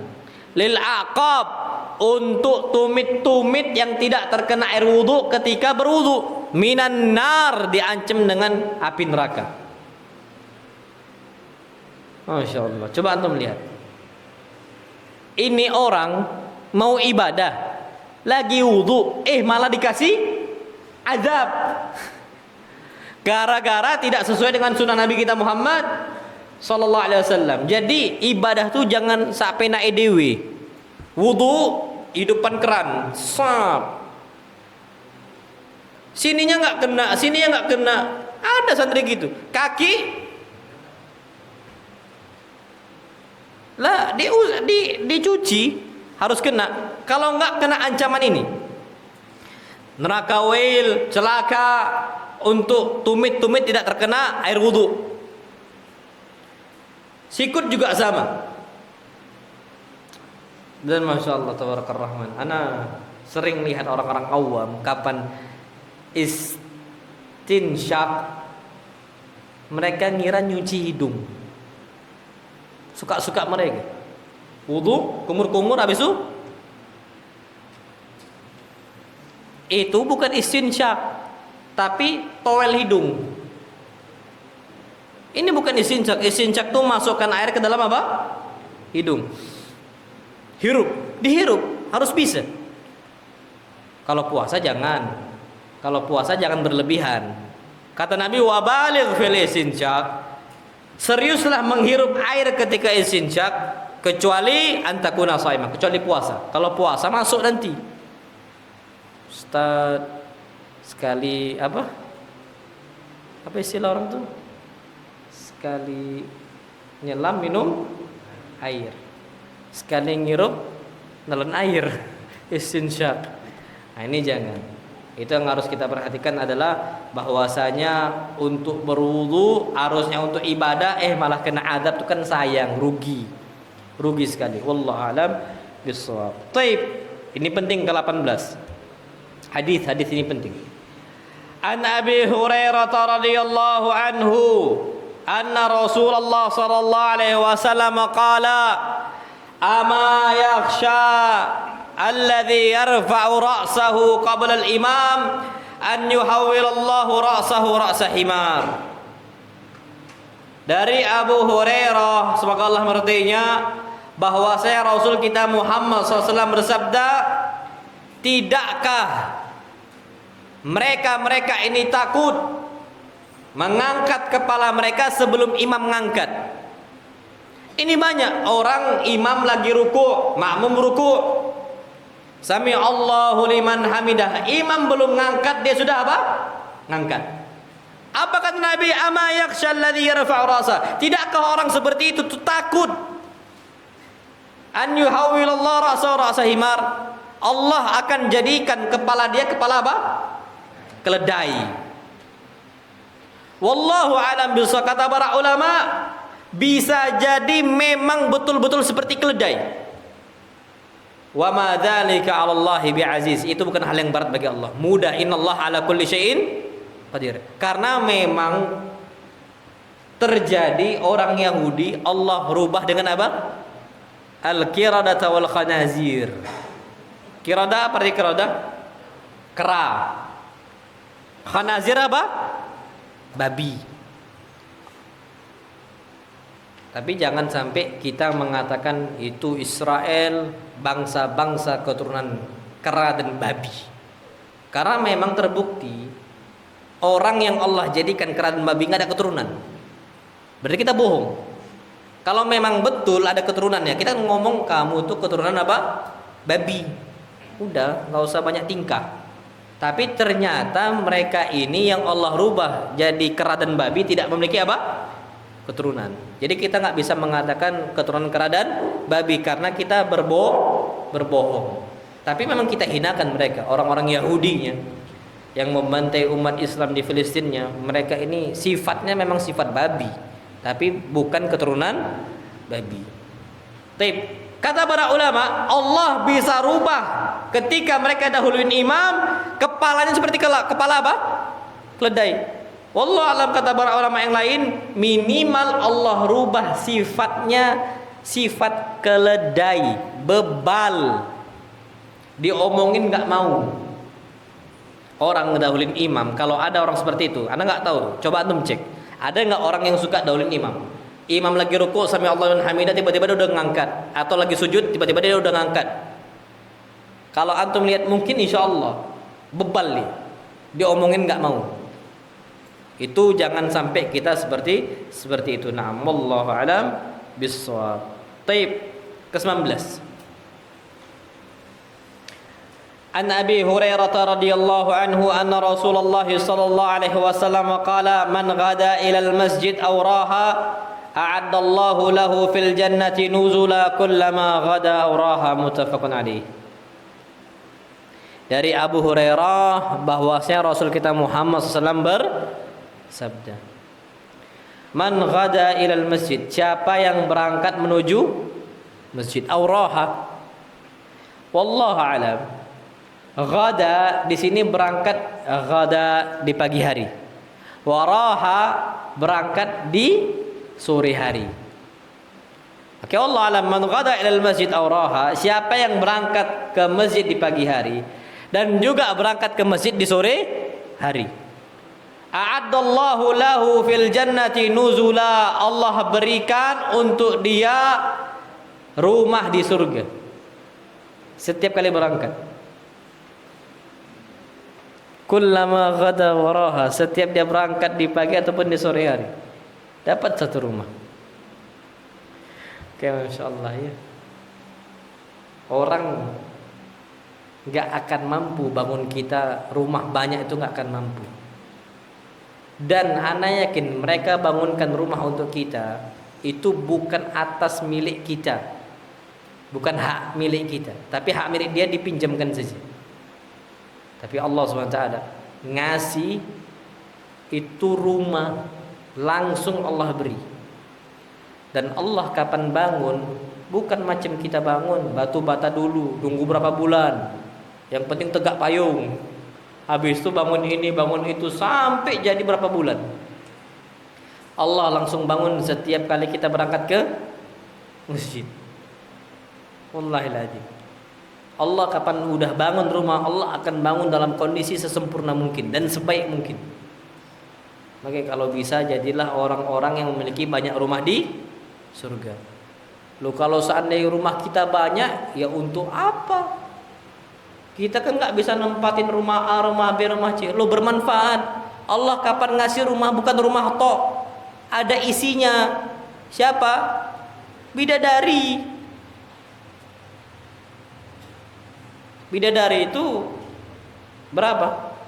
[SPEAKER 1] Lil aqab, untuk tumit-tumit yang tidak terkena air wudu ketika berwudu. Minan nar, diancam dengan api neraka. Masya Allah. Coba antum lihat. Ini orang mau ibadah, lagi wudu, malah dikasih azab. Gara-gara tidak sesuai dengan sunnah Nabi kita Muhammad sallallahu alaihi wasallam. Jadi ibadah tuh jangan sampai naik dewe. Wudu hidupan keran, sap. Sininya nggak kena, sininya nggak kena. Ada santri gitu, kaki lah dicuci harus kena. Kalau nggak kena ancaman ini, neraka wail, celaka untuk tumit-tumit tidak terkena air wudu. Sikut juga sama. Dan masya Allah tabarakar rahman, ana sering lihat orang-orang awam kapan istinsyak, mereka ngira nyuci hidung. Suka-suka mereka wudu, kumur-kumur, habis itu bukan istinsyak, tapi towel hidung. Ini bukan istinsyak. Istinsyak itu masukkan air ke dalam apa? Hidung. Dihirup, harus bisa. Kalau puasa jangan. Kalau puasa jangan berlebihan. Kata Nabi, wabaligh fil istinsyak. Seriuslah menghirup air ketika istinsyak, kecuali antakuna shaimah, kecuali puasa. Kalau puasa masuk nanti. Ustaz, sekali apa? Apa istilah orang tuh? Sekali nyelam minum air. Sekali ngirup nelen air. Istinsyak. Nah, ini jangan. Itu yang harus kita perhatikan adalah bahwasanya untuk berwudu harusnya untuk ibadah malah kena adab itu kan sayang, rugi sekali. Wallahu alam bissawab. Taib, ini penting ke-18. Hadis ini penting. An Abi Hurairah radhiyallahu anhu anna Rasulullah sallallahu alaihi wasallam qala ama yakhsha alladhi yarfa'u ra'sahu qabla al-imam an yuhawwilallahu ra'sahu ra'sa himar. Dari Abu Hurairah semoga Allah meridainya bahwasanya Rasul kita Muhammad SAW bersabda, tidakkah mereka ini takut mengangkat kepala mereka sebelum imam mengangkat. Ini banyak orang imam lagi ruku', makmum ruku', Sami Allahu liman hamidah, imam belum ngangkat dia sudah apa? Ngangkat. Apa kata Nabi? Ama yakhshal ladzi yarfa'u ra'sa. Tidakkah orang seperti itu takut an yuhawwilallahu ra'sahu ra'sa himar? Allah akan jadikan kepala dia kepala apa? Keledai. Wallahu a'lam bishawab. Kata para ulama, bisa jadi memang betul-betul seperti keledai. Wa ma dzalika 'ala Allahi bi'aziz. Itu bukan hal yang berat bagi Allah. Mudah, innallaha 'ala kulli syai'in qadir. Karena memang terjadi orang Yahudi Allah rubah dengan apa? Al-qiradata wal khanazir. Qirada apa arti qirada? Kera. Khanazir apa? Babi. Tapi jangan sampai kita mengatakan itu Israel bangsa-bangsa keturunan kera dan babi. Karena memang terbukti orang yang Allah jadikan kera dan babi nggak ada keturunan. Berarti kita bohong. Kalau memang betul ada keturunannya, kita ngomong kamu tuh keturunan apa? Babi. Udah, nggak usah banyak tingkah. Tapi ternyata mereka ini yang Allah rubah jadi kera dan babi tidak memiliki apa? Keturunan. Jadi kita nggak bisa mengatakan keturunan kera dan babi karena kita berbohong. Tapi memang kita hinakan mereka, orang-orang Yahudinya yang membantai umat Islam di Filistinnya. Mereka ini sifatnya memang sifat babi, tapi bukan keturunan babi. Taib. Kata para ulama, Allah bisa rubah ketika mereka dahuluin imam, kepalanya seperti kepala apa? Keledai. Wallahu alam, kata para ulama yang lain, minimal Allah rubah sifatnya sifat keledai, bebal. Diomongin nggak mau. Orang ngedahulin imam, kalau ada orang seperti itu, Anda nggak tahu, coba antum cek. Ada nggak orang yang suka dahulin imam? Imam lagi ruku, sami Allahu liman hamidah, tiba-tiba dia udah ngangkat, atau lagi sujud, tiba-tiba dia udah ngangkat. Kalau antum lihat mungkin insya Allah bebal nih, diomongin nggak mau. Itu jangan sampai kita seperti itu. Na'am, wallahu alam bissawab. Taib, ke-19. An Abi Hurairah radhiyallahu anhu anna Rasulullah sallallahu alaihi wasallam qala man ghada ila al-masjid aw raha a'adda Allahu lahu fil jannati nuzula kullama ghada aw raha, muttafaqun alaih. Dari Abu Hurairah bahwasanya Rasul kita Muhammad SAW bersabda, man ghada ilal masjid, siapa yang berangkat menuju masjid, auraha, wallahu alam. Ghada di sini berangkat, ghada di pagi hari, waraha berangkat di sore hari. Oke, Allah alam. Man ghada ilal masjid auraha, siapa yang berangkat ke masjid di pagi hari dan juga berangkat ke masjid di sore hari. A'addallahu lahu fil jannati nuzula, Allah berikan untuk dia rumah di surga setiap kali berangkat. Kullama ghada waraha, setiap dia berangkat di pagi ataupun di sore hari dapat satu rumah. Kayak Masya Allah ya. Orang nggak akan mampu bangun kita rumah banyak, itu nggak akan mampu. Dan ana yakin mereka bangunkan rumah untuk kita itu bukan atas milik kita, bukan hak milik kita, tapi hak milik dia dipinjamkan saja. Tapi Allah SWT ngasih itu rumah langsung Allah beri. Dan Allah kapan bangun bukan macam kita bangun batu bata dulu, tunggu berapa bulan, yang penting tegak payung, habis itu bangun ini bangun itu sampai jadi berapa bulan. Allah langsung bangun setiap kali kita berangkat ke masjid. Wallahiladzim, Allah kapan udah bangun rumah, Allah akan bangun dalam kondisi sesempurna mungkin dan sebaik mungkin. Makanya kalau bisa jadilah orang-orang yang memiliki banyak rumah di surga. Loh kalau seandainya rumah kita banyak, ya untuk apa? Kita kan nggak bisa nempatin rumah A, rumah B, rumah C. Loh bermanfaat. Allah kapan ngasih rumah bukan rumah tok, ada isinya. Siapa? Bidadari. Bidadari itu berapa?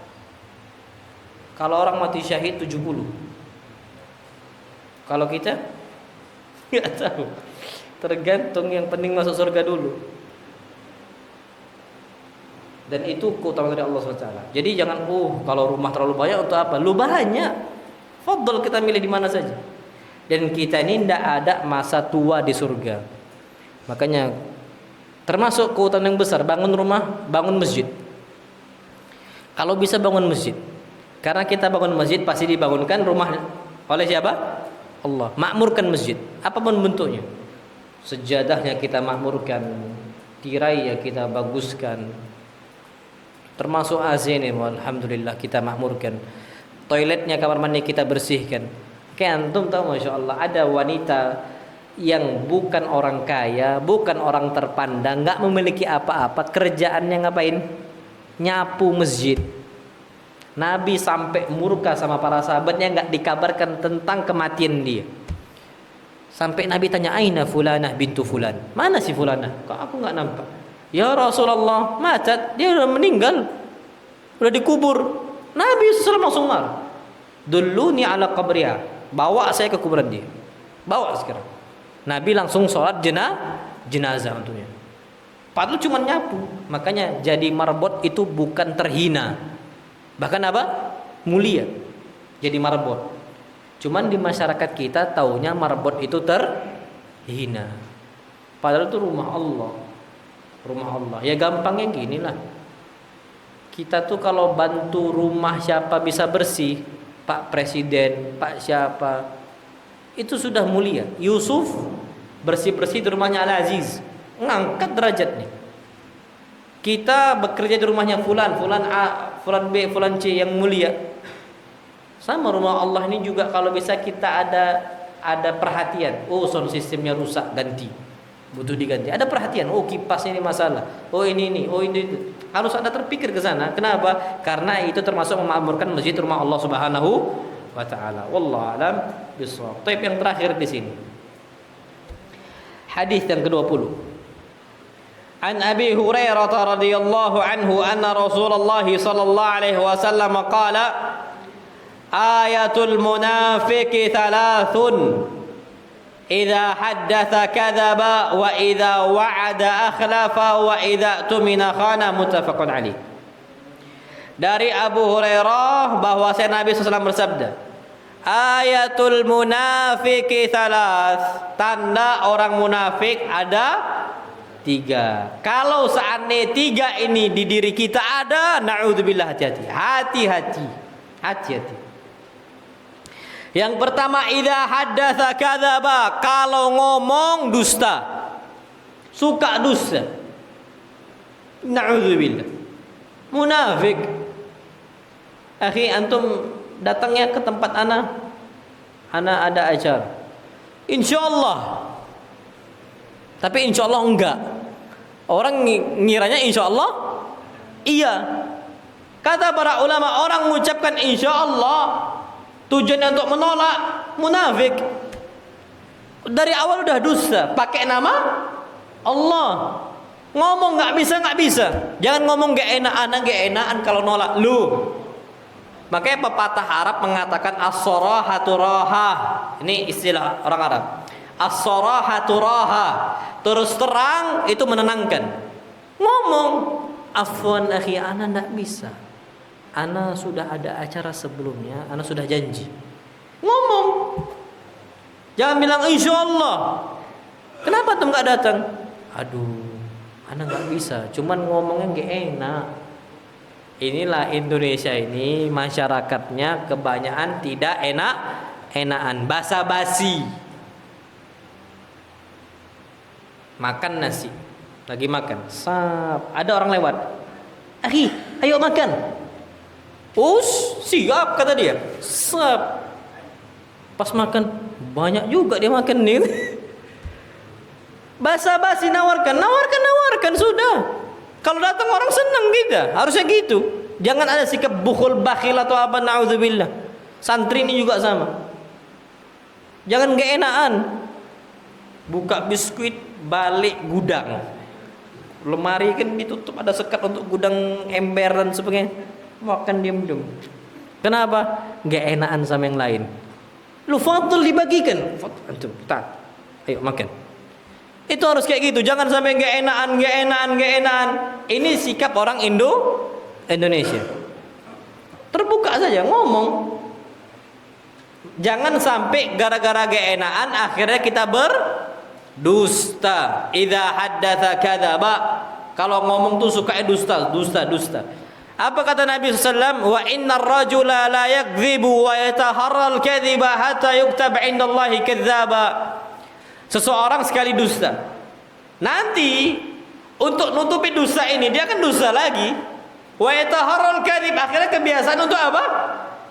[SPEAKER 1] Kalau orang mati syahid 70. Kalau kita nggak tahu. Tergantung, yang penting masuk surga dulu. Dan itu keutamaan dari Allah SWT. Jadi jangan kalau rumah terlalu banyak untuk apa? Lu banyak. Fadl kita milih di mana saja. Dan kita ini tidak ada masa tua di surga. Makanya termasuk keutamaan yang besar bangun rumah, bangun masjid. Kalau bisa bangun masjid. Karena kita bangun masjid pasti dibangunkan rumah oleh siapa? Allah. Makmurkan masjid, apapun bentuknya. Sejadahnya kita makmurkan, tirai ya kita baguskan. Termasuk AC ini, alhamdulillah kita makmurkan. Toiletnya, kamar mandi kita bersihkan. Kayak antum tahu Masya Allah, ada wanita yang bukan orang kaya, bukan orang terpandang, nggak memiliki apa-apa, kerjaannya ngapain? Nyapu masjid. Nabi sampai murka sama para sahabatnya, nggak dikabarkan tentang kematian dia. Sampai Nabi tanya, aina fulanah bintu fulan, mana si fulanah? Kok aku nggak nampak? Ya Rasulullah, matat, dia udah meninggal, udah dikubur. Nabi SAW langsung marah. Dulluni ala qabriha, bawa saya ke kuburan dia, bawa sekarang. Nabi langsung sholat jenazah untuknya. Padahal cuma nyapu. Makanya jadi marbot itu bukan terhina, bahkan apa? Mulia. Jadi marbot. Cuman di masyarakat kita taunya marbot itu terhina. Padahal itu rumah Allah. Rumah Allah. Ya gampangnya gini lah. Kita tuh kalau bantu rumah siapa bisa bersih, Pak Presiden, Pak siapa, itu sudah mulia. Yusuf bersih-bersih di rumahnya Al-Aziz, ngangkat derajatnya. Kita bekerja di rumahnya fulan A, fulan B, fulan C yang mulia. Sama rumah Allah ini juga kalau bisa kita ada perhatian. Oh sound sistemnya rusak, ganti, butuh diganti. Ada perhatian. Oh kipasnya ini masalah. Oh ini. Oh ini. Harus ada terpikir ke sana. Kenapa? Karena itu termasuk memakmurkan masjid rumah Allah Subhanahu wa taala. Wallahu a'lam bishawab. Taib yang terakhir di sini. Hadis yang ke-20. An Abi Hurairah radhiyallahu anhu anna Rasulullah sallallahu alaihi wasallam qala ayatul munafiqi thalathun idza haddatsa kadzaba wa idza wa'ada akhlafa wa idza tumina khana, muttafaqun alaih. Dari Abu Hurairah bahwa Nabi SAW bersabda, ayatul munafiqi thalath, tanda orang munafik ada 3. Kalau seandainya 3 ini di diri kita ada, na'udzubillah, hati-hati. Yang pertama, idza haddatsa kadzaba, kalau ngomong dusta, suka dusta. Na'udzubillah. Munafik. Akhi, antum datangnya ke tempat ana ada acara. Insyaallah. Tapi insyaallah enggak. Orang ngiranya insyaallah iya. Kata para ulama, orang mengucapkan insyaallah tujuannya untuk menolak, munafik. Dari awal udah dusta, pakai nama Allah. Ngomong nggak bisa. Jangan ngomong gak enakan kalau nolak lu. Makanya pepatah Arab mengatakan as-sarahatu rahah. Ini istilah orang Arab. As-sarahatu rahah. Terus terang itu menenangkan. Ngomong, afwan akhi, ana enggak bisa. Ana sudah ada acara sebelumnya, ana sudah janji. Ngomong. Jangan bilang insyaallah. Kenapa tuh enggak datang? Aduh, ana enggak bisa. Cuman ngomongnya enggak enak. Inilah Indonesia ini, masyarakatnya kebanyakan tidak enakan, basa-basi. Makan nasi, lagi makan, ada orang lewat, "Akhi, ayo makan." Siap kata dia. Pas makan, banyak juga dia makan nih. Basa-basi, nawarkan sudah. Kalau datang orang senang kita, harusnya gitu. Jangan ada sikap bukhul bakhil atau apa, naudzubillah. Santri ini juga sama. Jangan gak enakan. Buka biskuit, balik gudang. Lemari kan ditutup, ada sekat untuk gudang ember dan sebagainya. Makan diam-diam. Kenapa? Gak enakan sama yang lain. Lu fadl dibagikan. Antum, ayo makan. Itu harus kayak gitu. Jangan sampai gak enakan. Ini sikap orang Indonesia. Terbuka saja ngomong. Jangan sampai gara-gara gak enakan akhirnya kita berdusta. Idza haddatsa kadzaba. Kalau ngomong tuh sukanya dusta. Apa kata Nabi sallallahu alaihi wasallam? Wa innar rajula la yakdzibu wa yataharral kadhiba hatta yuktab 'indallahi kadzdzaba. Seseorang sekali dusta, nanti untuk nutupi dusta ini dia akan dusta lagi. Wa yataharral kadzib, akhirnya kebiasaan untuk apa?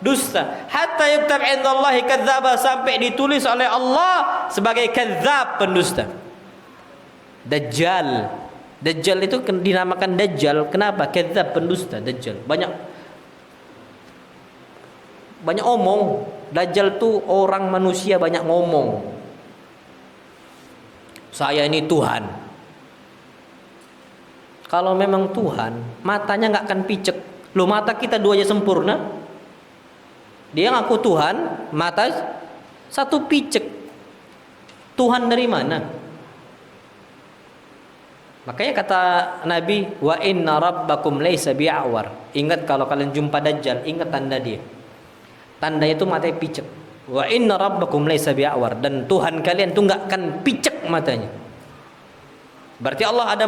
[SPEAKER 1] Dusta. Hatta yuktab 'indallahi kadzdzaba, sampai ditulis oleh Allah sebagai kadzdzab, pendusta. Dajjal itu dinamakan Dajjal. Kenapa? Kadzdzab, pendusta. Dajjal banyak omong. Dajjal tuh orang manusia banyak ngomong. Saya ini Tuhan. Kalau memang Tuhan, matanya nggak akan picek. Loh, mata kita dua aja sempurna. Dia ngaku Tuhan, mata satu picek. Tuhan dari mana? Makanya kata Nabi, wa inna rabbakum laisa bi'awar. Ingat kalau kalian jumpa Dajjal, ingat tanda dia. Tandanya itu matanya picek. Wa inna rabbakum laisa bi'awar, dan Tuhan kalian tuh enggak akan picek matanya. Berarti Allah ada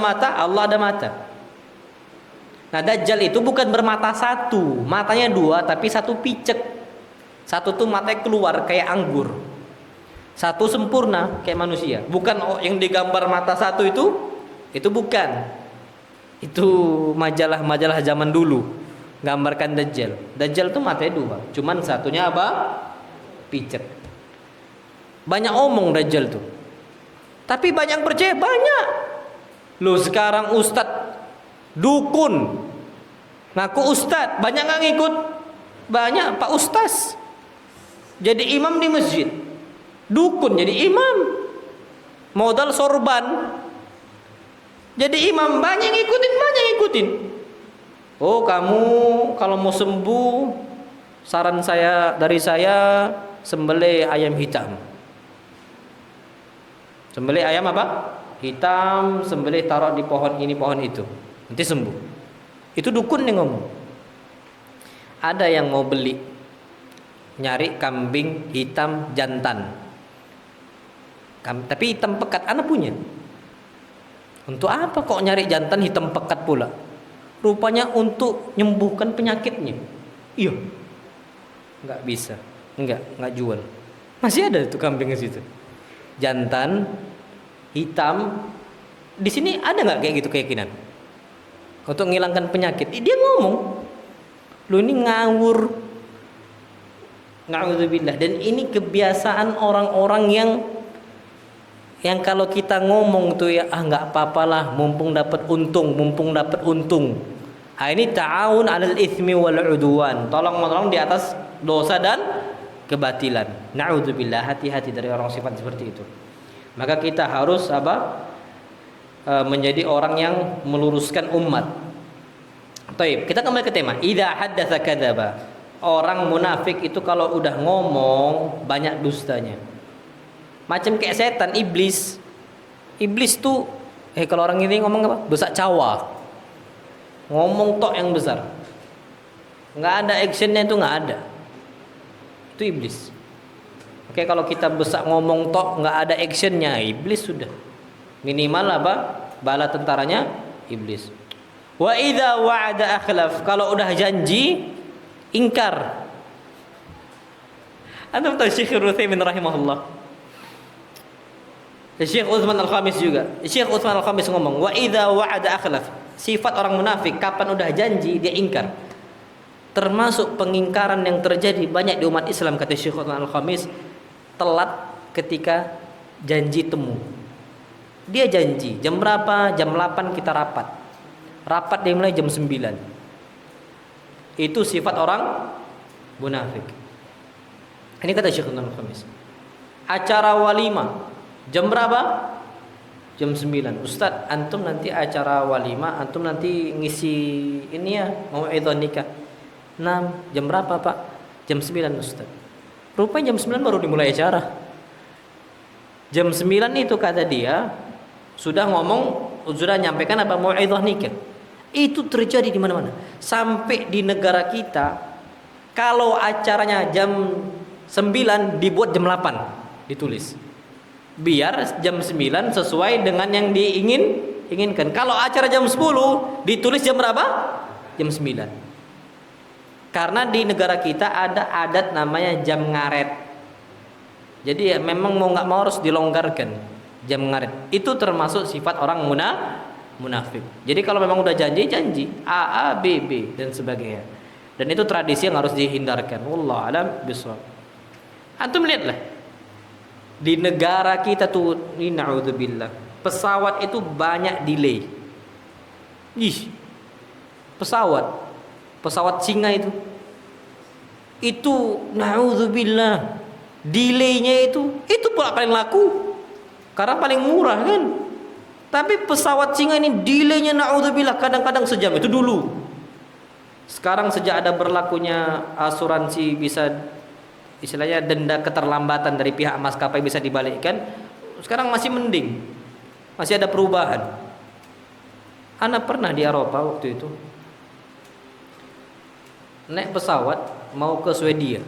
[SPEAKER 1] mata. Nah, Dajjal itu bukan bermata satu, matanya dua tapi satu picek. Satu tuh matanya keluar kayak anggur. Satu sempurna kayak manusia. Bukan yang digambar mata satu itu bukan. Itu majalah-majalah zaman dulu gambarkan Dajjal. Dajjal tuh matanya dua, cuman satunya apa? Picek. Banyak omong Dajjal tuh. Tapi banyak percaya, banyak. Lu sekarang ustadz dukun ngaku ustadz, banyak nggak ngikut? Banyak. Pak Ustaz jadi imam di masjid, dukun jadi imam, modal sorban jadi imam, banyak ngikutin. Oh, kamu kalau mau sembuh, saran dari saya sembelih ayam hitam. Sembelih ayam apa? Hitam, sembelih taruh di pohon ini, pohon itu. Nanti sembuh. Itu dukun nih ngomong. Ada yang mau beli, nyari kambing hitam jantan. Tapi hitam pekat, anak punya. Untuk apa kok nyari jantan hitam pekat pula? Rupanya untuk menyembuhkan penyakitnya. Iya. Enggak bisa. Enggak jual. Masih ada tuh kambing di situ. Jantan hitam. Di sini ada enggak kayak gitu keyakinan? Untuk menghilangkan penyakit. Dia ngomong, lu ini ngawur. Na'udzubillah. Dan ini kebiasaan orang-orang yang kalau kita ngomong tuh ya, nggak apa-apalah, mumpung dapat untung. Ini ta'awun 'alal itsmi wal 'udwan. Tolong-menolong di atas dosa dan kebatilan. Na'udzubillah, hati-hati dari orang sifat seperti itu. Maka kita harus menjadi orang yang meluruskan umat. Baik, kita kembali ke tema. Idza haddatsa kadzaba. Orang munafik itu kalau udah ngomong banyak dustanya. Macam kayak setan, iblis. Iblis tuh kalau orang ini ngomong apa? Besar cawa. Ngomong tok yang besar. Nggak ada actionnya, itu nggak ada. Itu iblis. Oke, kalau kita besar ngomong tok nggak ada actionnya, iblis sudah. Minimal bala tentaranya iblis. Wa idza wa'ada akhlaf. Kalau udah janji ingkar. Antum tahu Syekh Utsaimin rahimahullah. Syekh Utsman Al-Khamis juga. Syekh Utsman Al-Khamis ngomong, wa idza wa'ada akhlaf. Sifat orang munafik kapan udah janji dia ingkar. Termasuk pengingkaran yang terjadi banyak di umat Islam, kata Syekh Utsman Al-Khamis, telat ketika janji temu. Dia janji jam berapa? Jam 8 kita rapat. Rapat dimulai jam 9. Itu sifat orang munafik. Ini kata Syekh Utsman Al-Khamis. Acara walimah jam berapa? Jam 9. Ustaz, antum nanti acara walimah, antum nanti ngisi ini ya, mau'idhah nikah. 6. Jam berapa, Pak? Jam 9, Ustaz. Rupanya jam 9 baru dimulai acara. Jam 9 itu kata dia sudah nyampaikan mau'idhah nikah. Itu terjadi di mana-mana. Sampai di negara kita kalau acaranya jam 9 dibuat jam 8 ditulis. Biar jam 9 sesuai dengan yang diinginkan. Kalau acara jam 10 ditulis jam berapa? Jam 9. Karena di negara kita ada adat namanya jam ngaret. Jadi memang mau nggak mau harus dilonggarkan jam ngaret. Itu termasuk sifat orang munafik. Jadi kalau memang udah janji A, B, B dan sebagainya. Dan itu tradisi yang harus dihindarkan. Wallahu a'lam bishawab. Antum lihatlah. Di negara kita tuh, ini na'udzubillah, pesawat itu banyak delay. Pesawat Singa itu na'udzubillah, delaynya itu pula paling laku karena paling murah kan. Tapi pesawat Singa ini delaynya na'udzubillah kadang-kadang sejam. Itu dulu. Sekarang sejak ada berlakunya asuransi, bisa istilahnya denda keterlambatan dari pihak maskapai bisa dibalikkan, sekarang masih mending, masih ada perubahan. Ana pernah di Eropa waktu itu naik pesawat mau ke Swedia,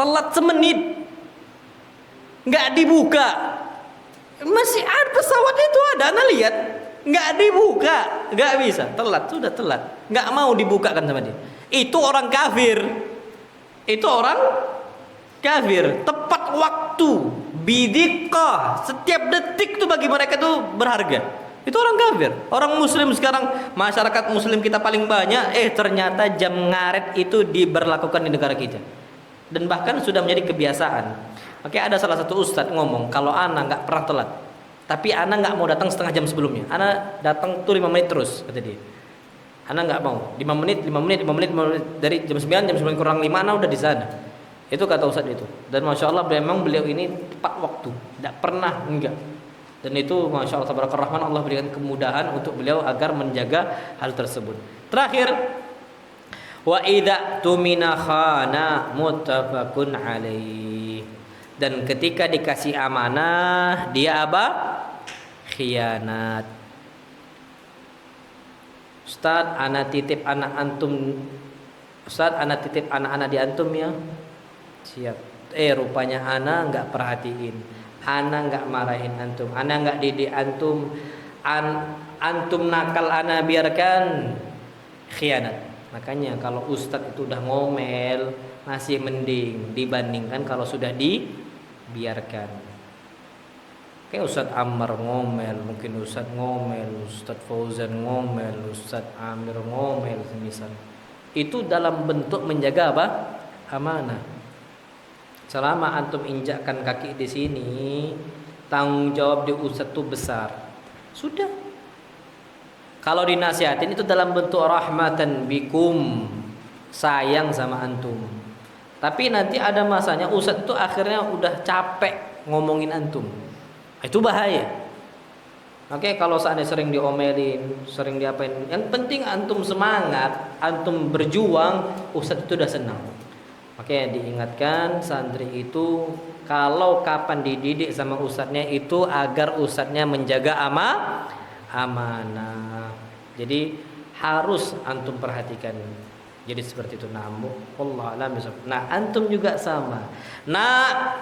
[SPEAKER 1] telat semenit, nggak dibuka. Masih ada pesawat itu, ada, Ana lihat nggak dibuka, nggak bisa, telat, sudah telat, nggak mau dibukakan sama dia. Itu orang kafir. Itu orang kafir. Tepat waktu, bidiqah, setiap detik itu bagi mereka itu berharga. Itu orang kafir. Orang muslim sekarang, masyarakat muslim kita paling banyak, ternyata jam ngaret itu diberlakukan di negara kita. Dan bahkan sudah menjadi kebiasaan. Oke, ada salah satu ustadz ngomong, kalau ana nggak pernah telat, tapi ana nggak mau datang setengah jam sebelumnya. Ana datang tuh 5 menit terus, kata dia. Ana nggak mau 5 menit dari jam 9 kurang 5 ana udah di sana. Itu kata ustadz itu. Dan masya Allah memang beliau ini tepat waktu, tidak pernah enggak. Dan itu masya Allah tabarakallah rahman, Allah berikan kemudahan untuk beliau agar menjaga hal tersebut. Terakhir, wa idza tumina khana muttafaqun alaih. Dan ketika dikasih amanah dia khianat. Ustaz, ana titip anak antum. Ustaz, ana titip anak-anak di antum ya. Siap. Rupanya ana enggak perhatiin. Ana enggak marahin antum. Ana enggak didik antum. Antum nakal ana biarkan. Khianat. Makanya kalau ustaz itu udah ngomel masih mending dibandingkan kalau sudah dibiarkan. Kayak Ustadz Ammar ngomel, mungkin Ustadz ngomel, Ustadz Fauzan ngomel, Ustadz Amir ngomel semisal. Itu dalam bentuk menjaga amanah. Selama antum injakkan kaki di sini, tanggung jawab di Ustadz itu besar. Sudah. Kalau dinasihatin itu dalam bentuk rahmatan bikum, sayang sama antum. Tapi nanti ada masanya Ustadz itu akhirnya udah capek ngomongin antum. Itu bahaya. Oke, kalau seandainya sering diomelin, sering diapain, yang penting antum semangat, antum berjuang, ustadz itu udah senang. Oke, diingatkan santri itu kalau kapan dididik sama ustadznya itu agar ustadznya menjaga amanah. Jadi harus antum perhatikan. Jadi seperti itu. Nah, antum juga sama. Nah,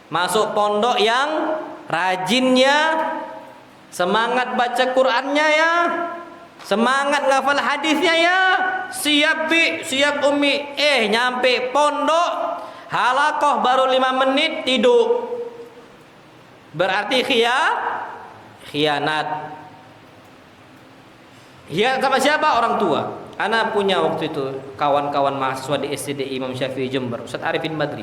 [SPEAKER 1] masuk pondok yang rajinnya, semangat baca Qur'annya ya, semangat ngafal hadisnya ya, siap bi, siap umi. Nyampe pondok halaqah baru 5 menit tidur. Berarti khianat. Khianat sama siapa? Orang tua. Ana punya waktu itu kawan-kawan mahasiswa di STD Imam Syafi'i Jember, Ustaz Arifin Badri.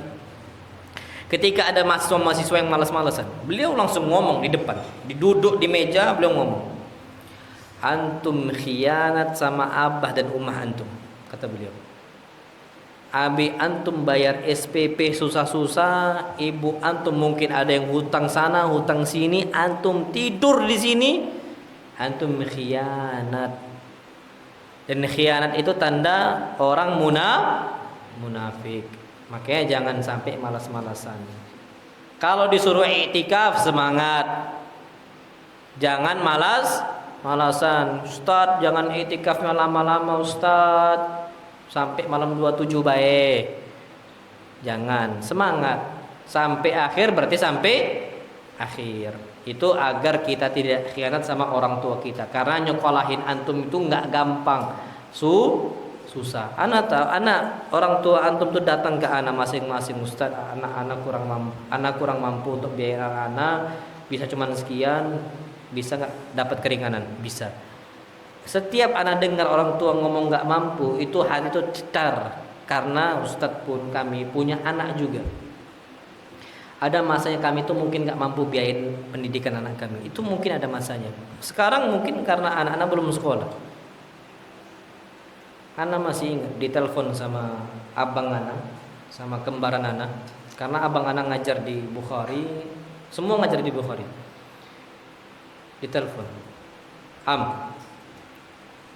[SPEAKER 1] Ketika ada mahasiswa yang malas-malasan, beliau langsung ngomong di depan, duduk di meja, beliau ngomong, antum khianat sama abah dan ummah antum, kata beliau. Abi antum bayar SPP susah-susah, ibu antum mungkin ada yang hutang sana, hutang sini, antum tidur di sini, antum khianat. Dan khianat itu tanda orang munafik. Makanya jangan sampai malas-malasan. Kalau disuruh iktikaf semangat. Jangan malasan. Ustaz, jangan iktikafnya lama-lama Ustaz. Sampai malam 27 baik. Jangan, semangat. Sampai akhir berarti sampai akhir. Itu agar kita tidak khianat sama orang tua kita. Karena nyekolahin antum itu enggak gampang. Susah. Anak orang tua antum tuh datang ke anak masing-masing, Ustaz, anak kurang mampu untuk biaya anak, bisa cuman sekian, bisa nggak dapat keringanan? Bisa. Setiap anak dengar orang tua ngomong nggak mampu, itu hati itu cetar, karena Ustaz pun kami punya anak juga. Ada masanya kami tuh mungkin nggak mampu biayain pendidikan anak kami, itu mungkin ada masanya. Sekarang mungkin karena anak-anak belum sekolah. Ana masih ingat ditelepon sama abang Ana, sama kembaran Ana, karena abang Ana ngajar di Bukhari, semua ngajar di Bukhari. Ditelepon,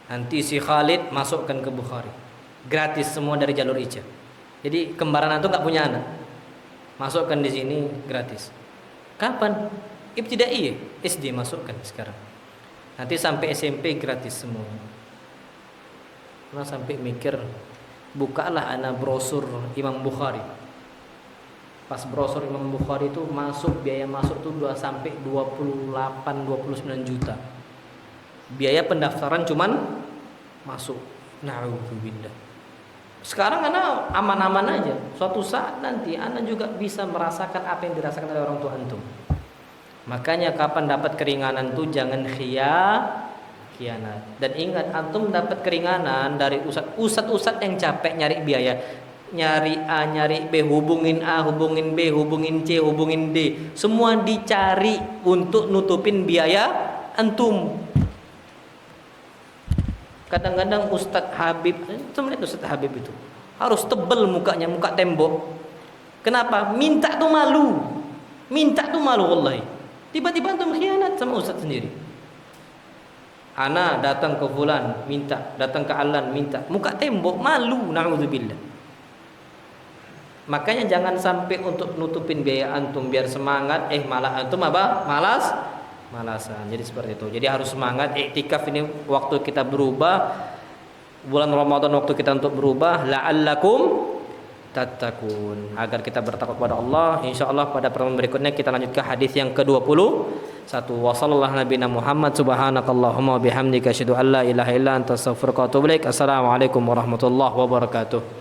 [SPEAKER 1] nanti si Khalid masukkan ke Bukhari, gratis semua dari jalur Ica. Jadi kembaran Ana tuh nggak punya anak, masukkan di sini gratis. Kapan? Ibtidaiyah, SD masukkan sekarang. Nanti sampai SMP gratis semua. Nah, sampai mikir, bukalah anak brosur Imam Bukhari. Pas brosur Imam Bukhari itu biaya masuk tuh sampai 28-29 juta. Biaya pendaftaran cuman masuk. Na'udzubillah. Sekarang anak aman-aman aja. Suatu saat nanti anak juga bisa merasakan apa yang dirasakan oleh orang tua antum. Makanya kapan dapat keringanan tuh jangan khianat. Dan ingat, antum dapat keringanan dari ustadz yang capek nyari biaya, nyari A, nyari B, hubungin A, hubungin B, hubungin C, hubungin D, semua dicari untuk nutupin biaya antum. Kadang-kadang Ustadz Habib, itu melihat Ustadz Habib itu harus tebel mukanya, muka tembok. Kenapa? Minta tuh malu wallahi. Tiba-tiba antum khianat sama Ustadz sendiri. Ana datang ke fulan minta, datang ke Alan minta, muka tembok, malu, na'udzubillah. Makanya jangan sampai untuk nutupin biaya antum biar semangat, malah antum malasan. Jadi seperti itu. Jadi harus semangat. Iktikaf ini waktu kita berubah, bulan Ramadan waktu kita untuk berubah, la'allakum tattaqun, agar kita bertakwa kepada Allah. Insyaallah pada pertemuan berikutnya kita lanjut ke hadis yang ke-21. Wa sallallahu nabiyana Muhammad subhanakallahumma wa bihamdika asyhadu an la ilaha illa anta astaghfiruka wa atubu ilaik. Assalamualaikum warahmatullahi wabarakatuh.